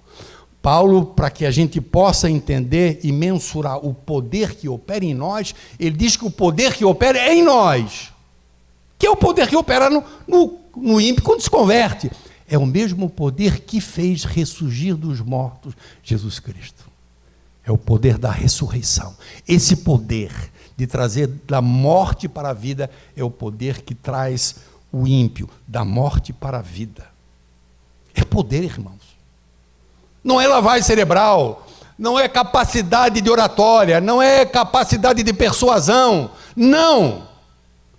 Paulo, para que a gente possa entender e mensurar o poder que opera em nós, ele diz que o poder que opera é em nós, que é o poder que opera no ímpio quando se converte. É o mesmo poder que fez ressurgir dos mortos Jesus Cristo. É o poder da ressurreição. Esse poder de trazer da morte para a vida é o poder que traz o ímpio da morte para a vida. É poder, irmãos. Não é lavagem cerebral, não é capacidade de oratória, não é capacidade de persuasão, não,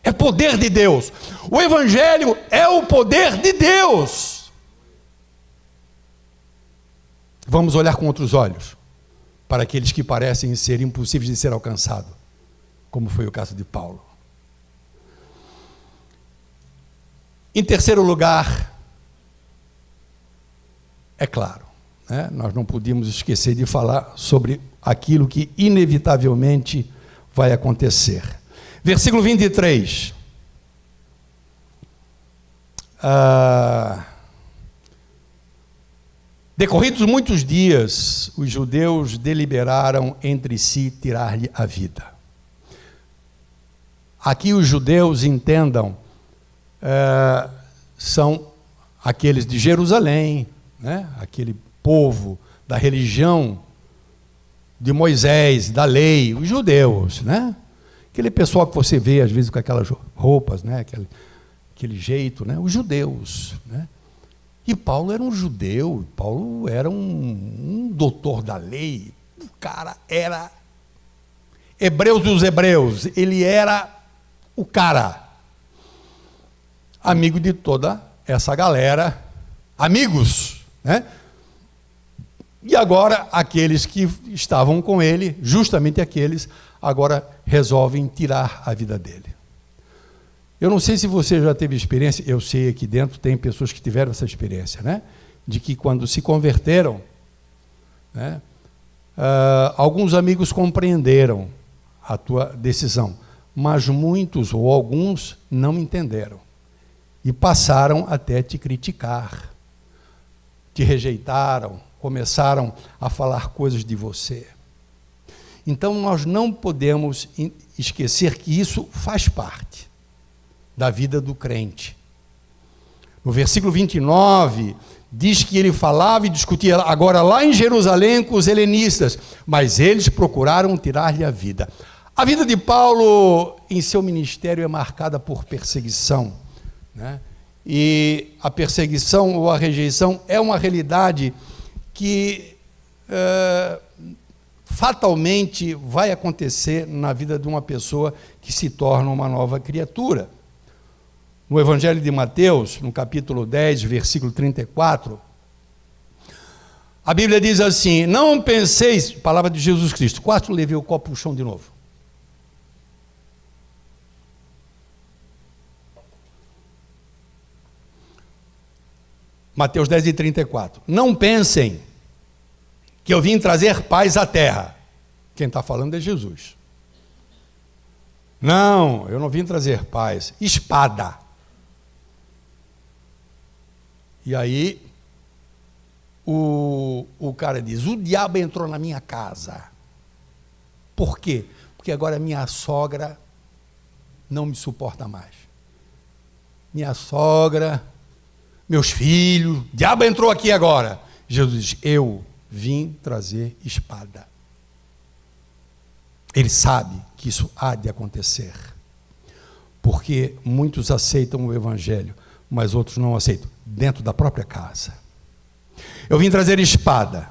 é poder de Deus. O Evangelho é o poder de Deus. Vamos olhar com outros olhos para aqueles que parecem ser impossíveis de ser alcançados, como foi o caso de Paulo. Em terceiro lugar, é claro, né? Nós não podíamos esquecer de falar sobre aquilo que inevitavelmente vai acontecer. Versículo 23. Decorridos muitos dias, os judeus deliberaram entre si tirar-lhe a vida. Aqui os judeus, entendam, são aqueles de Jerusalém, né? Aquele povo da religião de Moisés, da lei, os judeus, né? Aquele pessoal que você vê às vezes com aquelas roupas, né? Aquele jeito, né? Os judeus, né? E Paulo era um judeu, Paulo era um doutor da lei, o cara era hebreus dos hebreus, ele era o cara, amigo de toda essa galera, amigos, né? E agora aqueles que estavam com ele, justamente aqueles, agora resolvem tirar a vida dele. Eu não sei se você já teve experiência, eu sei aqui dentro tem pessoas que tiveram essa experiência, né? De que quando se converteram, né, alguns amigos compreenderam a tua decisão, mas muitos ou alguns não entenderam e passaram até te criticar, te rejeitaram, começaram a falar coisas de você. Então nós não podemos esquecer que isso faz parte da vida do crente. No versículo 29, diz que ele falava e discutia agora lá em Jerusalém com os helenistas, mas eles procuraram tirar-lhe a vida. A vida de Paulo em seu ministério é marcada por perseguição, né? E a perseguição ou a rejeição é uma realidade que fatalmente vai acontecer na vida de uma pessoa que se torna uma nova criatura. No Evangelho de Mateus, no capítulo 10, versículo 34, a Bíblia diz assim: não penseis, palavra de Jesus Cristo, quase levei o copo no chão de novo. Mateus 10 e 34. Não pensem que eu vim trazer paz à terra. Quem está falando é Jesus. Não, eu não vim trazer paz. Espada. E aí, o cara diz, o diabo entrou na minha casa. Por quê? Porque agora minha sogra não me suporta mais. Minha sogra, meus filhos, o diabo entrou aqui agora. Jesus diz, eu vim trazer espada. Ele sabe que isso há de acontecer. Porque muitos aceitam o Evangelho, mas outros não aceitam, dentro da própria casa. Eu vim trazer espada,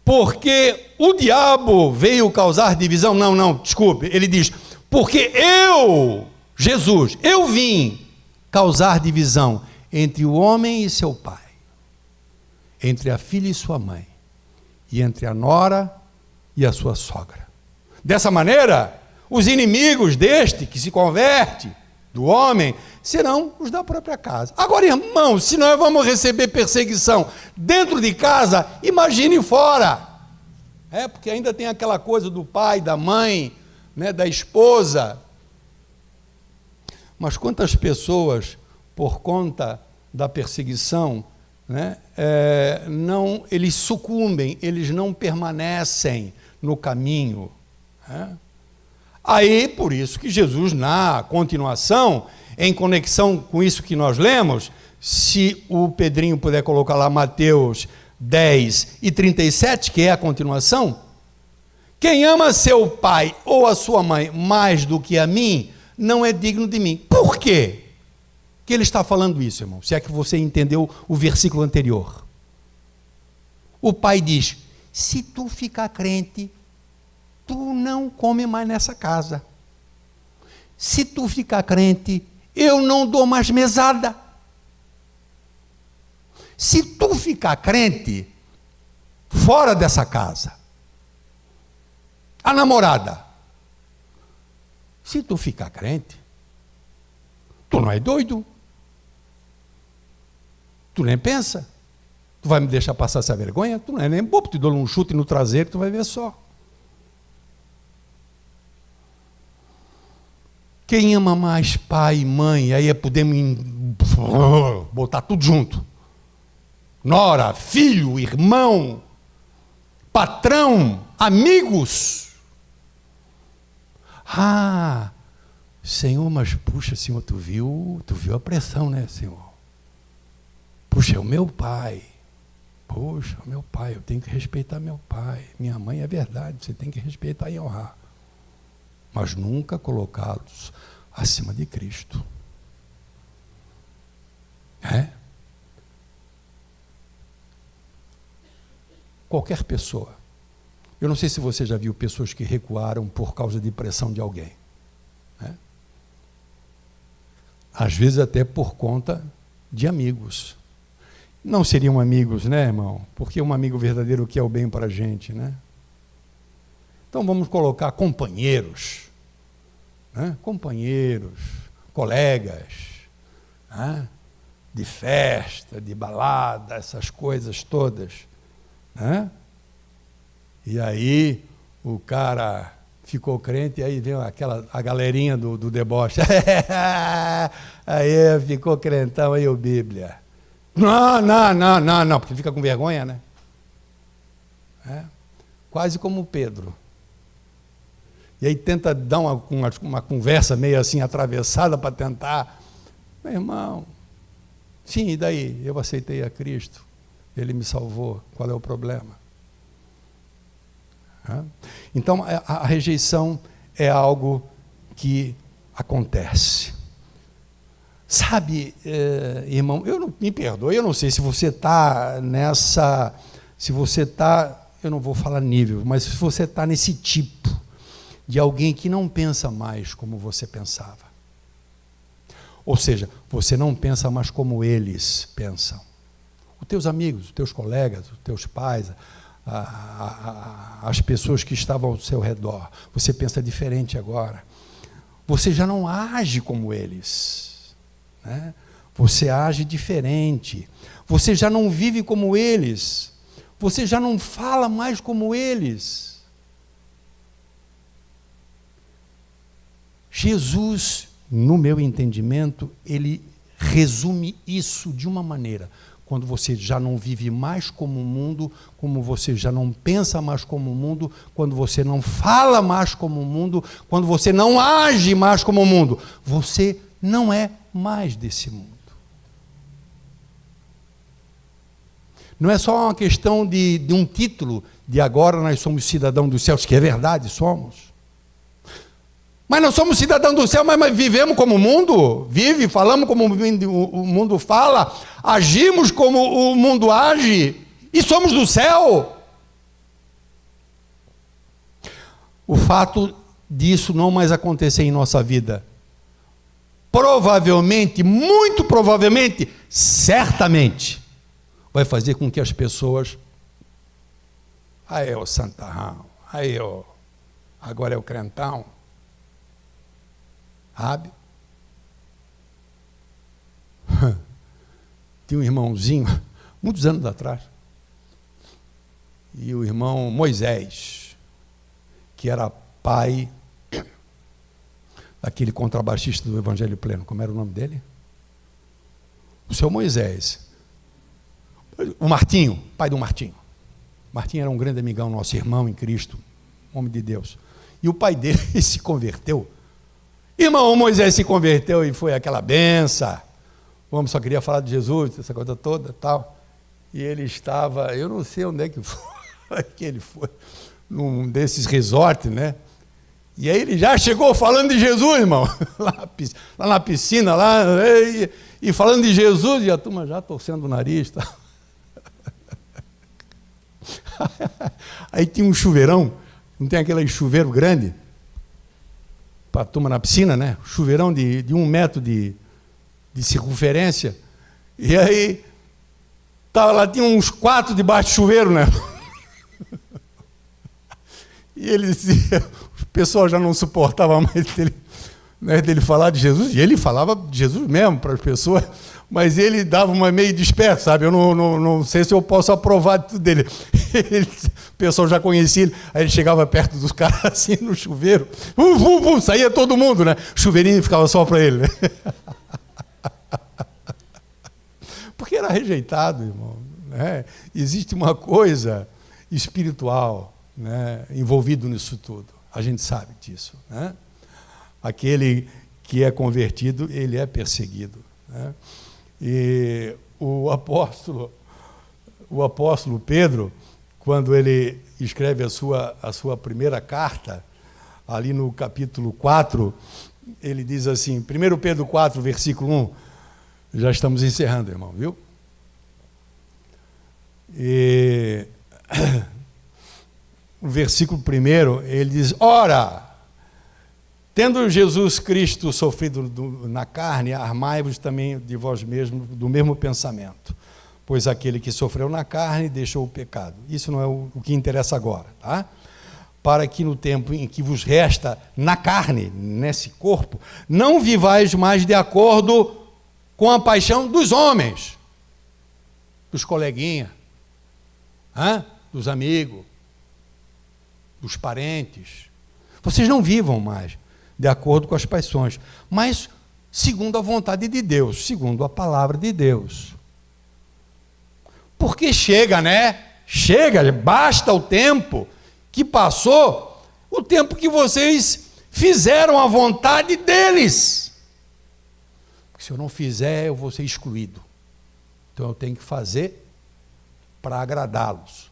porque o diabo veio causar divisão. Não, desculpe, ele diz, porque eu, Jesus, eu vim causar divisão entre o homem e seu pai, entre a filha e sua mãe, e entre a nora e a sua sogra. Dessa maneira, os inimigos deste que se converte, do homem, serão os da própria casa. Agora, irmãos, se nós vamos receber perseguição dentro de casa, imagine fora. Porque ainda tem aquela coisa do pai, da mãe, né, da esposa. Mas quantas pessoas, por conta da perseguição, né, eles sucumbem, eles não permanecem no caminho, né? Aí, por isso que Jesus, na continuação, em conexão com isso que nós lemos, se o Pedrinho puder colocar lá Mateus 10 e 37, que é a continuação, quem ama seu pai ou a sua mãe mais do que a mim, não é digno de mim. Por quê que ele está falando isso, irmão? Se é que você entendeu o versículo anterior. O pai diz, se tu ficar crente, tu não come mais nessa casa. Se tu ficar crente, eu não dou mais mesada. Se tu ficar crente, fora dessa casa. A namorada. Se tu ficar crente, tu não é doido. Tu nem pensa. Tu vai me deixar passar essa vergonha? Tu não é nem bobo, te dou um chute no traseiro, tu vai ver só. Quem ama mais pai e mãe, aí podemos botar tudo junto. Nora, filho, irmão, patrão, amigos. Ah, Senhor, mas puxa, Senhor, tu viu a pressão, né, Senhor? Puxa, é o meu pai. Poxa, meu pai, eu tenho que respeitar meu pai. Minha mãe, é verdade, você tem que respeitar e honrar. Mas nunca colocá-los acima de Cristo. Qualquer pessoa. Eu não sei se você já viu pessoas que recuaram por causa de pressão de alguém. Às vezes até por conta de amigos. Não seriam amigos, né, irmão? Porque um amigo verdadeiro quer o bem para a gente, né? Então vamos colocar companheiros, né? Companheiros, colegas, né? De festa, de balada, essas coisas todas, né? E aí o cara ficou crente, e aí vem a galerinha do deboche. Aí ficou crentão, aí o Bíblia. Não, porque fica com vergonha, né? Quase como o Pedro. E aí tenta dar uma conversa meio assim atravessada para tentar. Meu irmão, sim, e daí? Eu aceitei a Cristo, Ele me salvou, qual é o problema? Então, a rejeição é algo que acontece. Sabe, irmão, me perdoe, eu não sei se você está nessa, eu não vou falar nível, mas se você está nesse tipo de alguém que não pensa mais como você pensava. Ou seja, você não pensa mais como eles pensam. Os teus amigos, os teus colegas, os teus pais, as pessoas que estavam ao seu redor, você pensa diferente agora. Você já não age como eles. Né? Você age diferente, você já não vive como eles, você já não fala mais como eles. Jesus, no meu entendimento, ele resume isso de uma maneira: quando você já não vive mais como o mundo, como você já não pensa mais como o mundo, quando você não fala mais como o mundo, quando você não age mais como o mundo, você não é mais desse mundo. Não é só uma questão de um título, de agora nós somos cidadãos dos céus, que é verdade, somos. Mas nós somos cidadãos do céu, mas vivemos como o mundo vive, falamos como o mundo fala, agimos como o mundo age, e somos do céu. O fato disso não mais acontecer em nossa vida, provavelmente, muito provavelmente, certamente, vai fazer com que as pessoas, aí o santarrão, aí agora é o crentão, sabe? Tinha um irmãozinho, muitos anos atrás, e o irmão Moisés, que era pai daquele contrabaixista do Evangelho Pleno, como era o nome dele? O seu Moisés. O Martinho, pai do Martinho. Martinho era um grande amigão, nosso irmão em Cristo, homem de Deus. E o pai dele se converteu. Irmão, Moisés se converteu e foi aquela benção. O homem só queria falar de Jesus, essa coisa toda, tal. E ele estava, eu não sei onde é que foi, que ele foi, num desses resorts, né? E aí ele já chegou falando de Jesus, irmão, lá na piscina, lá, e falando de Jesus, e a turma já torcendo o nariz. Tá? Aí tinha um chuveirão, não tem aquele chuveiro grande, para a turma na piscina, né? Chuveirão de 1 metro de circunferência, e aí tava lá, tinha uns 4 debaixo do chuveiro, né? E ele dizia, o pessoal já não suportava mais dele falar de Jesus, e ele falava de Jesus mesmo para as pessoas, Mas ele dava uma meio desperto, sabe? Eu não sei se eu posso aprovar tudo dele. O pessoal já conhecia ele, aí ele chegava perto dos caras assim no chuveiro, saía todo mundo, né? O chuveirinho ficava só para ele, né? Porque era rejeitado, irmão, né? Existe uma coisa espiritual, né, envolvido nisso tudo. A gente sabe disso, né? Aquele que é convertido, ele é perseguido, né? E o apóstolo Pedro, quando ele escreve a sua primeira carta, ali no capítulo 4, ele diz assim, 1 Pedro 4, versículo 1, já estamos encerrando, irmão, viu? E o versículo 1, ele diz, ora, tendo Jesus Cristo sofrido na carne, armai-vos também de vós mesmos do mesmo pensamento, pois aquele que sofreu na carne deixou o pecado. Isso não é o que interessa agora, tá? Para que no tempo em que vos resta na carne, nesse corpo, não vivais mais de acordo com a paixão dos homens, dos coleguinhas, dos amigos, dos parentes. Vocês não vivam mais de acordo com as paixões, mas segundo a vontade de Deus, segundo a palavra de Deus. Porque chega, né? Chega, basta o tempo que passou, o tempo que vocês fizeram a vontade deles. Porque se eu não fizer, eu vou ser excluído. Então eu tenho que fazer para agradá-los.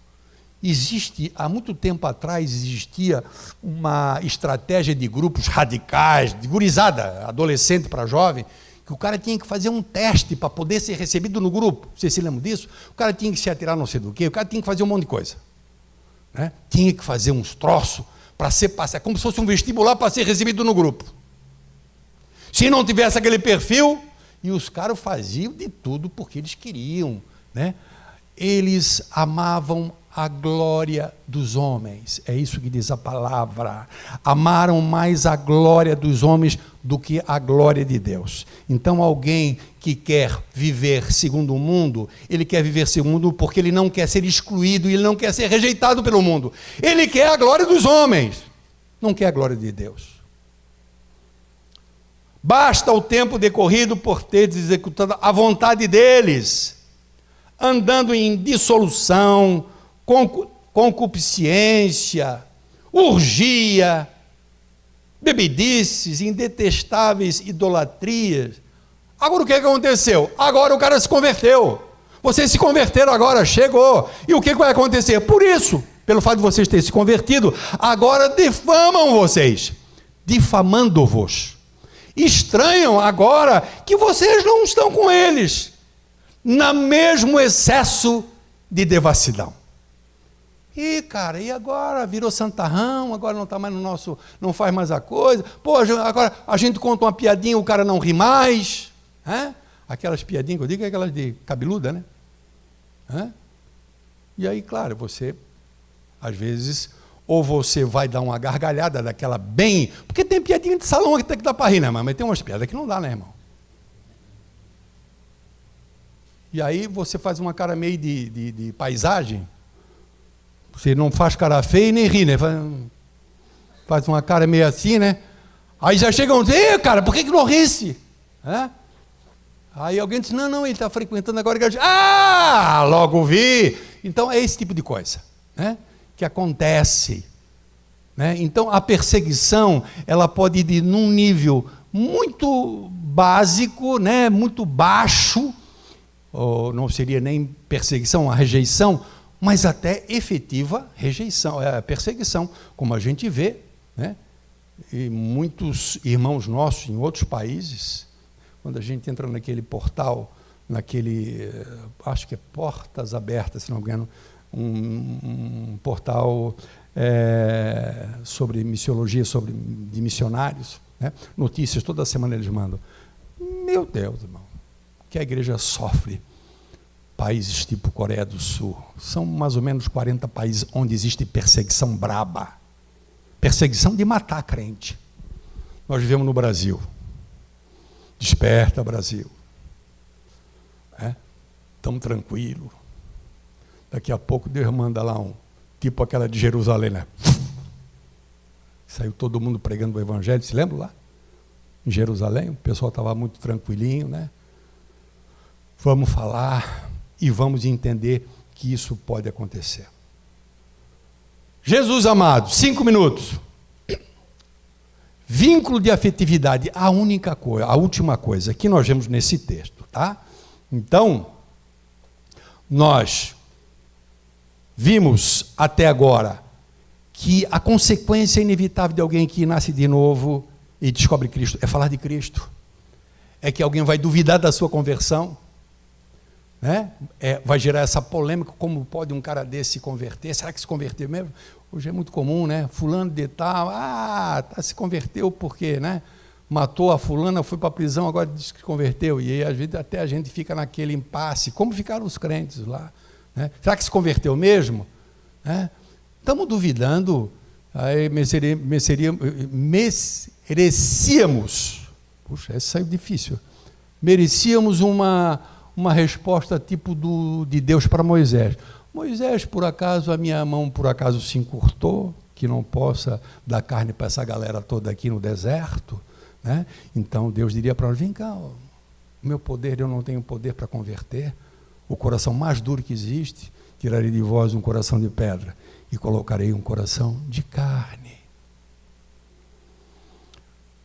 Há muito tempo atrás, existia uma estratégia de grupos radicais, de gurizada, adolescente para jovem, que o cara tinha que fazer um teste para poder ser recebido no grupo. Vocês se lembram disso? O cara tinha que se atirar não sei do quê, o cara tinha que fazer um monte de coisa, né? Tinha que fazer uns troços para ser passado, como se fosse um vestibular para ser recebido no grupo. Se não tivesse aquele perfil, e os caras faziam de tudo porque eles queriam, né? Eles amavam a glória dos homens, é isso que diz a palavra. Amaram mais a glória dos homens do que a glória de Deus. Então alguém que quer viver segundo o mundo, ele quer viver segundo o mundo porque ele não quer ser excluído, ele não quer ser rejeitado pelo mundo. Ele quer a glória dos homens, não quer a glória de Deus. Basta o tempo decorrido por teres executado a vontade deles, andando em dissolução, concupiscência, urgia, bebedices, indetestáveis idolatrias. Agora o que aconteceu? Agora o cara se converteu. Vocês se converteram agora, chegou. E o que vai acontecer? Por isso, pelo fato de vocês terem se convertido, agora difamam vocês, difamando-vos. Estranham agora que vocês não estão com eles, no mesmo excesso de devassidão. E, cara, e agora virou santarrão, agora não está mais no nosso, não faz mais a coisa. Pô, agora a gente conta uma piadinha, o cara não ri mais. Aquelas piadinhas que eu digo, aquelas de cabeluda, né? E aí, claro, você, às vezes, ou você vai dar uma gargalhada daquela bem... Porque tem piadinha de salão que tem que dar para rir, né, mas tem umas piadas que não dá, né, irmão? E aí você faz uma cara meio de paisagem. Você não faz cara feia e nem ri, né? Faz uma cara meio assim, né? Aí já chegam a dizer, cara, por que não risse? Aí alguém diz, não, ele está frequentando agora a igreja. Ah, logo vi. Então é esse tipo de coisa, né, que acontece, né? Então a perseguição, ela pode ir num nível muito básico, né, muito baixo, ou não seria nem perseguição, a rejeição, mas até efetiva rejeição, perseguição, como a gente vê, né? E muitos irmãos nossos em outros países, quando a gente entra naquele portal, acho que é Portas Abertas, se não me engano, um portal sobre missiologia, de missionários, né? Notícias, toda semana eles mandam. Meu Deus, irmão, que a igreja sofre. Países tipo Coreia do Sul, são mais ou menos 40 países onde existe perseguição braba, perseguição de matar crente. Nós vivemos no Brasil. Desperta, Brasil. Tão tranquilo. Daqui a pouco Deus manda lá tipo aquela de Jerusalém, né? Saiu todo mundo pregando o evangelho, se lembra lá? Em Jerusalém, o pessoal estava muito tranquilinho, né? Vamos falar e vamos entender que isso pode acontecer. Jesus amado, 5 minutos. Vínculo de afetividade, a última coisa que nós vemos nesse texto, tá? Então, nós vimos até agora que a consequência inevitável de alguém que nasce de novo e descobre Cristo é falar de Cristo. É que alguém vai duvidar da sua conversão, né? Vai gerar essa polêmica, como pode um cara desse se converter? Será que se converteu mesmo? Hoje é muito comum, né? Fulano de tal, se converteu porque, né? Matou a fulana, foi para a prisão, agora diz que se converteu. E aí, às vezes, até a gente fica naquele impasse. Como ficaram os crentes lá? Né? Será que se converteu mesmo? Estamos duvidando. Aí merecíamos. Puxa, esse saiu difícil. Merecíamos uma resposta tipo de Deus para Moisés. Moisés, por acaso, a minha mão por acaso se encurtou, que não possa dar carne para essa galera toda aqui no deserto, né? Então Deus diria para nós: vem cá, o meu poder, eu não tenho poder para converter. O coração mais duro que existe, tirarei de vós um coração de pedra e colocarei um coração de carne.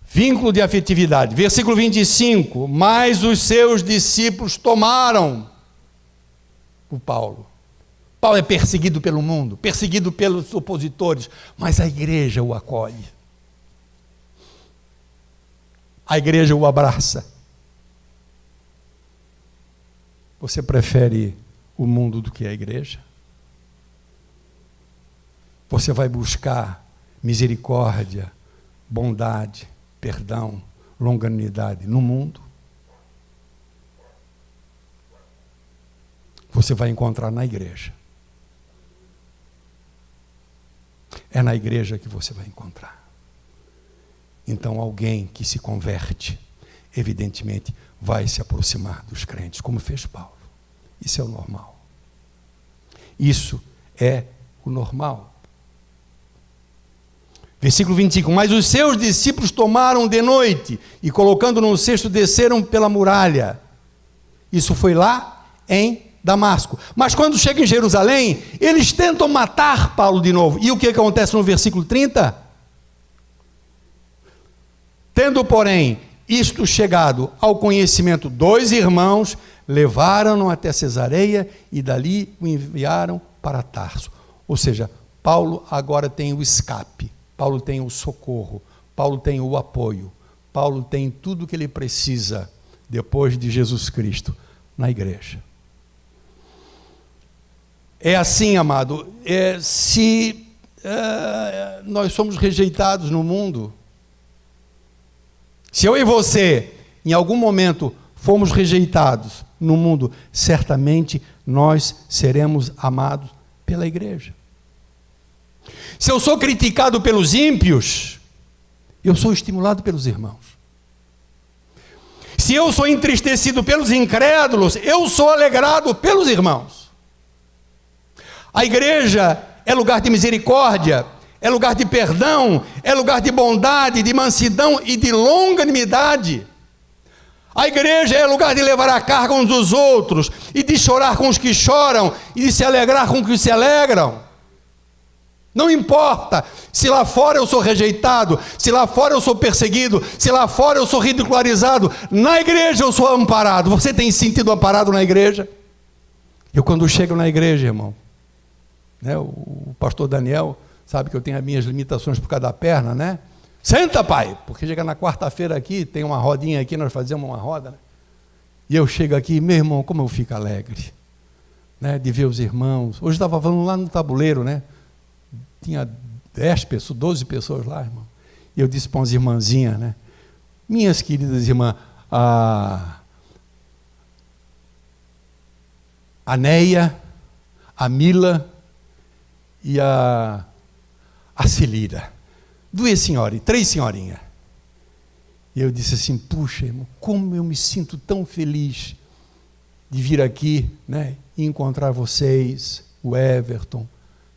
Vínculo de afetividade, versículo 25, mas os seus discípulos tomaram o Paulo. Paulo é perseguido pelo mundo, perseguido pelos opositores, mas a igreja o acolhe. A igreja o abraça. Você prefere o mundo do que a igreja? Você vai buscar misericórdia, bondade, perdão, longanimidade no mundo? Você vai encontrar na igreja. É na igreja que você vai encontrar. Então, alguém que se converte, evidentemente, vai se aproximar dos crentes, como fez Paulo. Isso é o normal. Isso é o normal. Versículo 25, mas os seus discípulos tomaram de noite e, colocando no cesto, desceram pela muralha. Isso foi lá em Damasco. Mas quando chegam em Jerusalém, eles tentam matar Paulo de novo. E o que acontece no versículo 30? Tendo, porém, isto chegado ao conhecimento dos irmãos, levaram-no até Cesareia e dali o enviaram para Tarso. Ou seja, Paulo agora tem o escape, Paulo tem o socorro, Paulo tem o apoio, Paulo tem tudo o que ele precisa depois de Jesus Cristo na igreja. É assim, amado, se nós somos rejeitados no mundo, se eu e você, em algum momento, fomos rejeitados no mundo, certamente nós seremos amados pela igreja. Se eu sou criticado pelos ímpios, eu sou estimulado pelos irmãos. Se eu sou entristecido pelos incrédulos, eu sou alegrado pelos irmãos. A igreja é lugar de misericórdia, é lugar de perdão, é lugar de bondade, de mansidão e de longanimidade. A igreja é lugar de levar a carga uns dos outros, e de chorar com os que choram, e de se alegrar com os que se alegram. Não importa se lá fora eu sou rejeitado, se lá fora eu sou perseguido, se lá fora eu sou ridicularizado, na igreja eu sou amparado. Você tem se sentido amparado na igreja? Eu, quando chego na igreja, irmão, né, o pastor Daniel sabe que eu tenho as minhas limitações por causa da perna, né? Senta, pai, porque chega na quarta-feira aqui, tem uma rodinha aqui, nós fazemos uma roda, né? E eu chego aqui, meu irmão, como eu fico alegre, né, de ver os irmãos. Hoje estava falando lá no tabuleiro, né? Tinha 10 pessoas, 12 pessoas lá, irmão. E eu disse para umas irmãzinhas, né? Minhas queridas irmãs, a Neia, a Mila e a Celira. 2 senhoras, 3 senhorinhas. E eu disse assim, puxa, irmão, como eu me sinto tão feliz de vir aqui, né, e encontrar vocês, o Everton,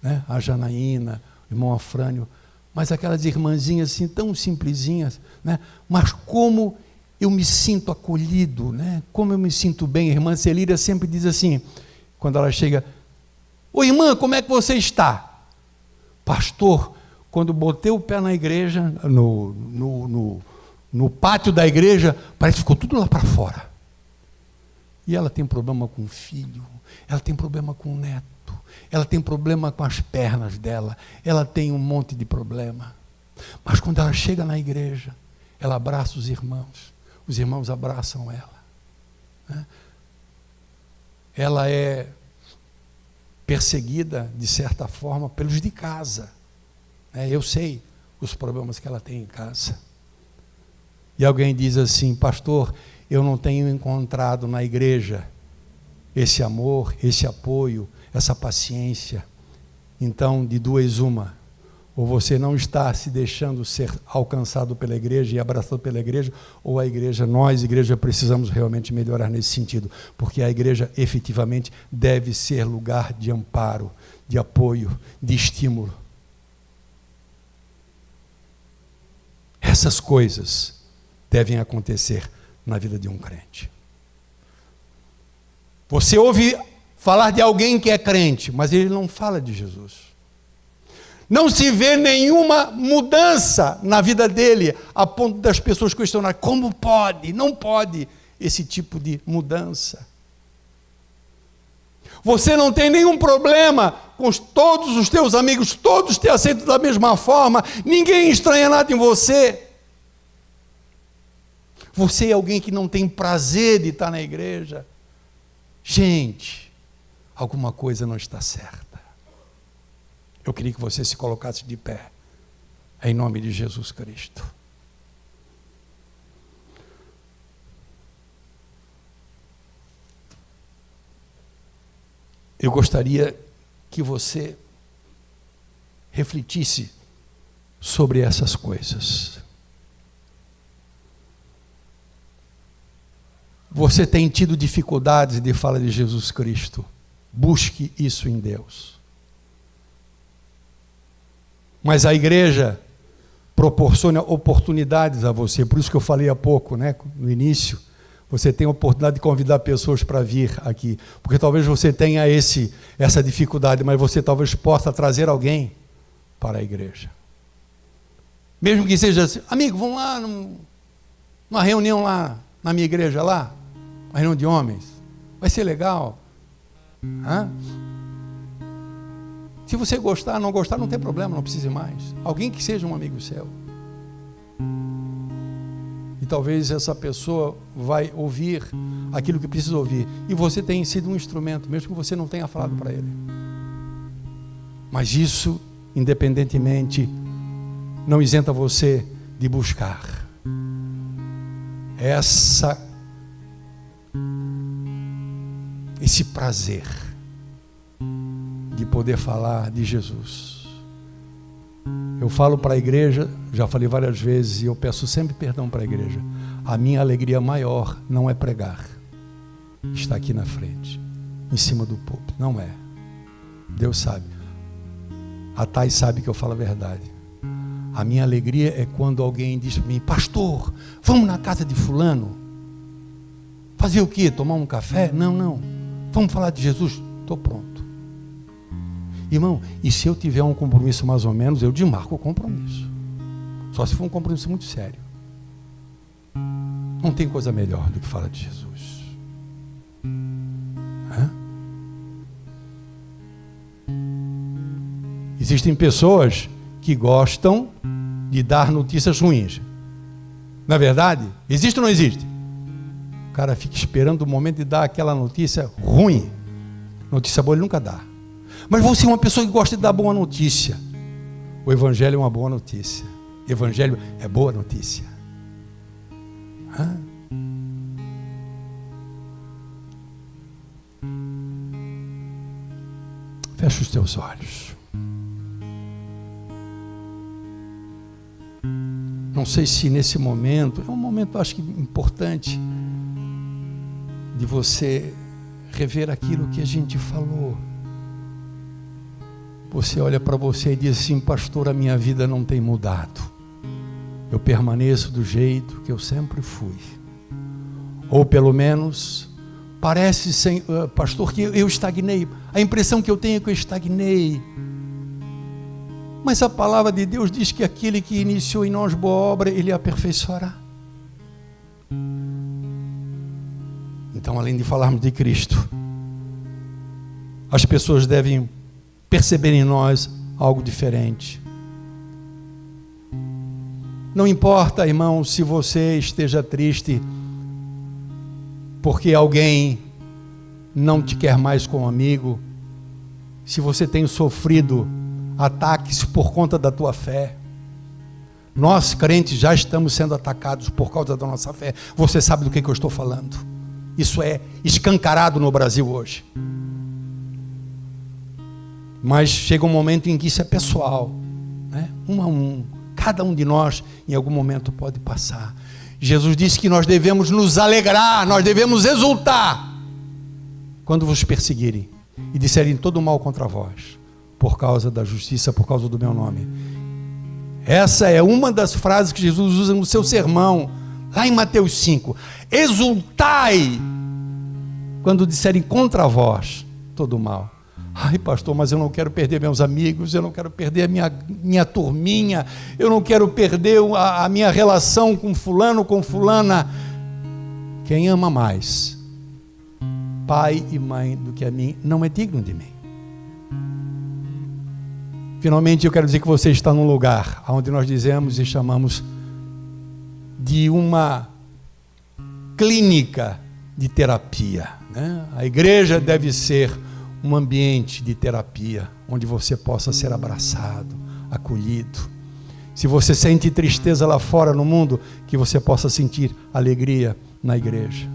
né, a Janaína, o irmão Afrânio, mas aquelas irmãzinhas assim, tão simplesinhas, né, mas como eu me sinto acolhido, né, como eu me sinto bem. A irmã Celíria sempre diz assim, quando ela chega: ô irmã, como é que você está? Pastor, quando botei o pé na igreja, no pátio da igreja, parece que ficou tudo lá para fora. E ela tem problema com o filho, ela tem problema com o neto, ela tem problema com as pernas dela, ela tem um monte de problema. Mas quando ela chega na igreja, ela abraça os irmãos abraçam ela, né? Ela é perseguida, de certa forma, pelos de casa, né? Eu sei os problemas que ela tem em casa. E alguém diz assim: pastor, eu não tenho encontrado na igreja esse amor, esse apoio, essa paciência. Então, de duas uma: ou você não está se deixando ser alcançado pela igreja e abraçado pela igreja, ou a igreja, nós, igreja, precisamos realmente melhorar nesse sentido, porque a igreja efetivamente deve ser lugar de amparo, de apoio, de estímulo. Essas coisas devem acontecer na vida de um crente. Você ouve falar de alguém que é crente, mas ele não fala de Jesus. Não se vê nenhuma mudança na vida dele, a ponto das pessoas questionarem: como pode? Não pode esse tipo de mudança. Você não tem nenhum problema com todos os teus amigos, todos te aceitam da mesma forma, ninguém estranha nada em você. Você é alguém que não tem prazer de estar na igreja. Gente, alguma coisa não está certa. Eu queria que você se colocasse de pé, em nome de Jesus Cristo. Eu gostaria que você refletisse sobre essas coisas. Você tem tido dificuldades de falar de Jesus Cristo? Busque isso em Deus. Mas a igreja proporciona oportunidades a você, por isso que eu falei há pouco, né, no início, você tem a oportunidade de convidar pessoas para vir aqui, porque talvez você tenha essa dificuldade, mas você talvez possa trazer alguém para a igreja. Mesmo que seja assim: amigo, vamos lá numa reunião lá na minha igreja lá, uma reunião de homens, vai ser legal. Se você gostar, não gostar, não tem problema, não precisa mais. Alguém que seja um amigo seu. E talvez essa pessoa vai ouvir aquilo que precisa ouvir. E você tem sido um instrumento, mesmo que você não tenha falado para ele. Mas isso, independentemente, não isenta você de buscar esse prazer de poder falar de Jesus. Eu falo para a igreja, já falei várias vezes, e eu peço sempre perdão para a igreja: a minha alegria maior não é pregar, está aqui na frente, em cima do púlpito, não é. Deus sabe, a Thay sabe que eu falo a verdade. A minha alegria é quando alguém diz para mim: pastor, vamos na casa de fulano. Fazer o quê? Tomar um café? Não, vamos falar de Jesus? Estou pronto. Irmão, e se eu tiver um compromisso mais ou menos, eu desmarco o compromisso. Só se for um compromisso muito sério. Não tem coisa melhor do que falar de Jesus. Existem pessoas que gostam de dar notícias ruins. Não é verdade? Existe ou não existe? O cara fica esperando o momento de dar aquela notícia ruim. Notícia boa ele nunca dá. Mas você é uma pessoa que gosta de dar boa notícia. O Evangelho é uma boa notícia. O Evangelho é boa notícia. Fecha os teus olhos. Não sei se nesse momento, é um momento acho que importante de você rever aquilo que a gente falou. Você olha para você e diz assim: pastor, a minha vida não tem mudado. Eu permaneço do jeito que eu sempre fui. Ou pelo menos, parece, pastor, que eu estagnei. A impressão que eu tenho é que eu estagnei. Mas a palavra de Deus diz que aquele que iniciou em nós boa obra, Ele aperfeiçoará. Então, além de falarmos de Cristo, as pessoas devem perceber em nós algo diferente. Não importa, irmão, se você esteja triste porque alguém não te quer mais como amigo, se você tem sofrido ataques por conta da tua fé. Nós, crentes, já estamos sendo atacados por causa da nossa fé. Você sabe do que eu estou falando. Isso é escancarado no Brasil hoje. Mas chega um momento em que isso é pessoal, né? Um a um. Cada um de nós, em algum momento, pode passar. Jesus disse que nós devemos nos alegrar, nós devemos exultar quando vos perseguirem e disserem todo mal contra vós, por causa da justiça, por causa do meu nome. Essa é uma das frases que Jesus usa no seu sermão, lá em Mateus 5. Exultai quando disserem contra vós todo mal. Ai, pastor, mas eu não quero perder meus amigos, eu não quero perder a minha turminha, eu não quero perder a minha relação com fulano, com fulana. Quem ama mais pai e mãe do que a mim, não é digno de mim. Finalmente, eu quero dizer que você está num lugar onde nós dizemos e chamamos de uma clínica de terapia, né? A igreja deve ser um ambiente de terapia, onde você possa ser abraçado, acolhido. Se você sente tristeza lá fora no mundo, que você possa sentir alegria na igreja.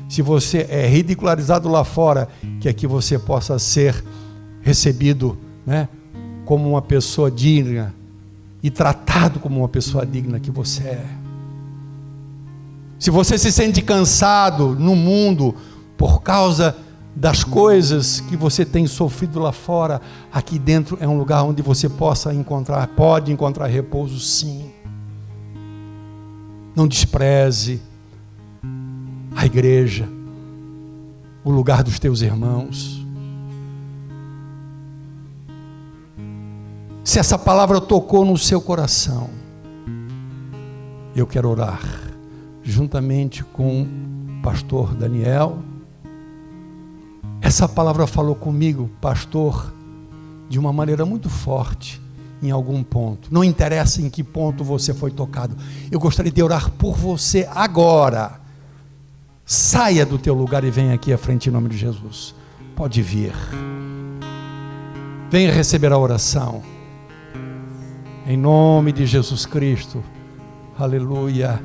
Se você é ridicularizado lá fora, que aqui você possa ser recebido, né, como uma pessoa digna e tratado como uma pessoa digna que você é. Se você se sente cansado no mundo por causa das coisas que você tem sofrido lá fora, aqui dentro é um lugar onde você pode encontrar repouso, sim. Não despreze a igreja, o lugar dos teus irmãos. Se essa palavra tocou no seu coração, eu quero orar juntamente com o pastor Daniel. Essa palavra falou comigo, pastor, de uma maneira muito forte, em algum ponto. Não interessa em que ponto você foi tocado. Eu gostaria de orar por você agora. Saia do teu lugar e venha aqui à frente em nome de Jesus. Pode vir. Venha receber a oração. Em nome de Jesus Cristo. Aleluia.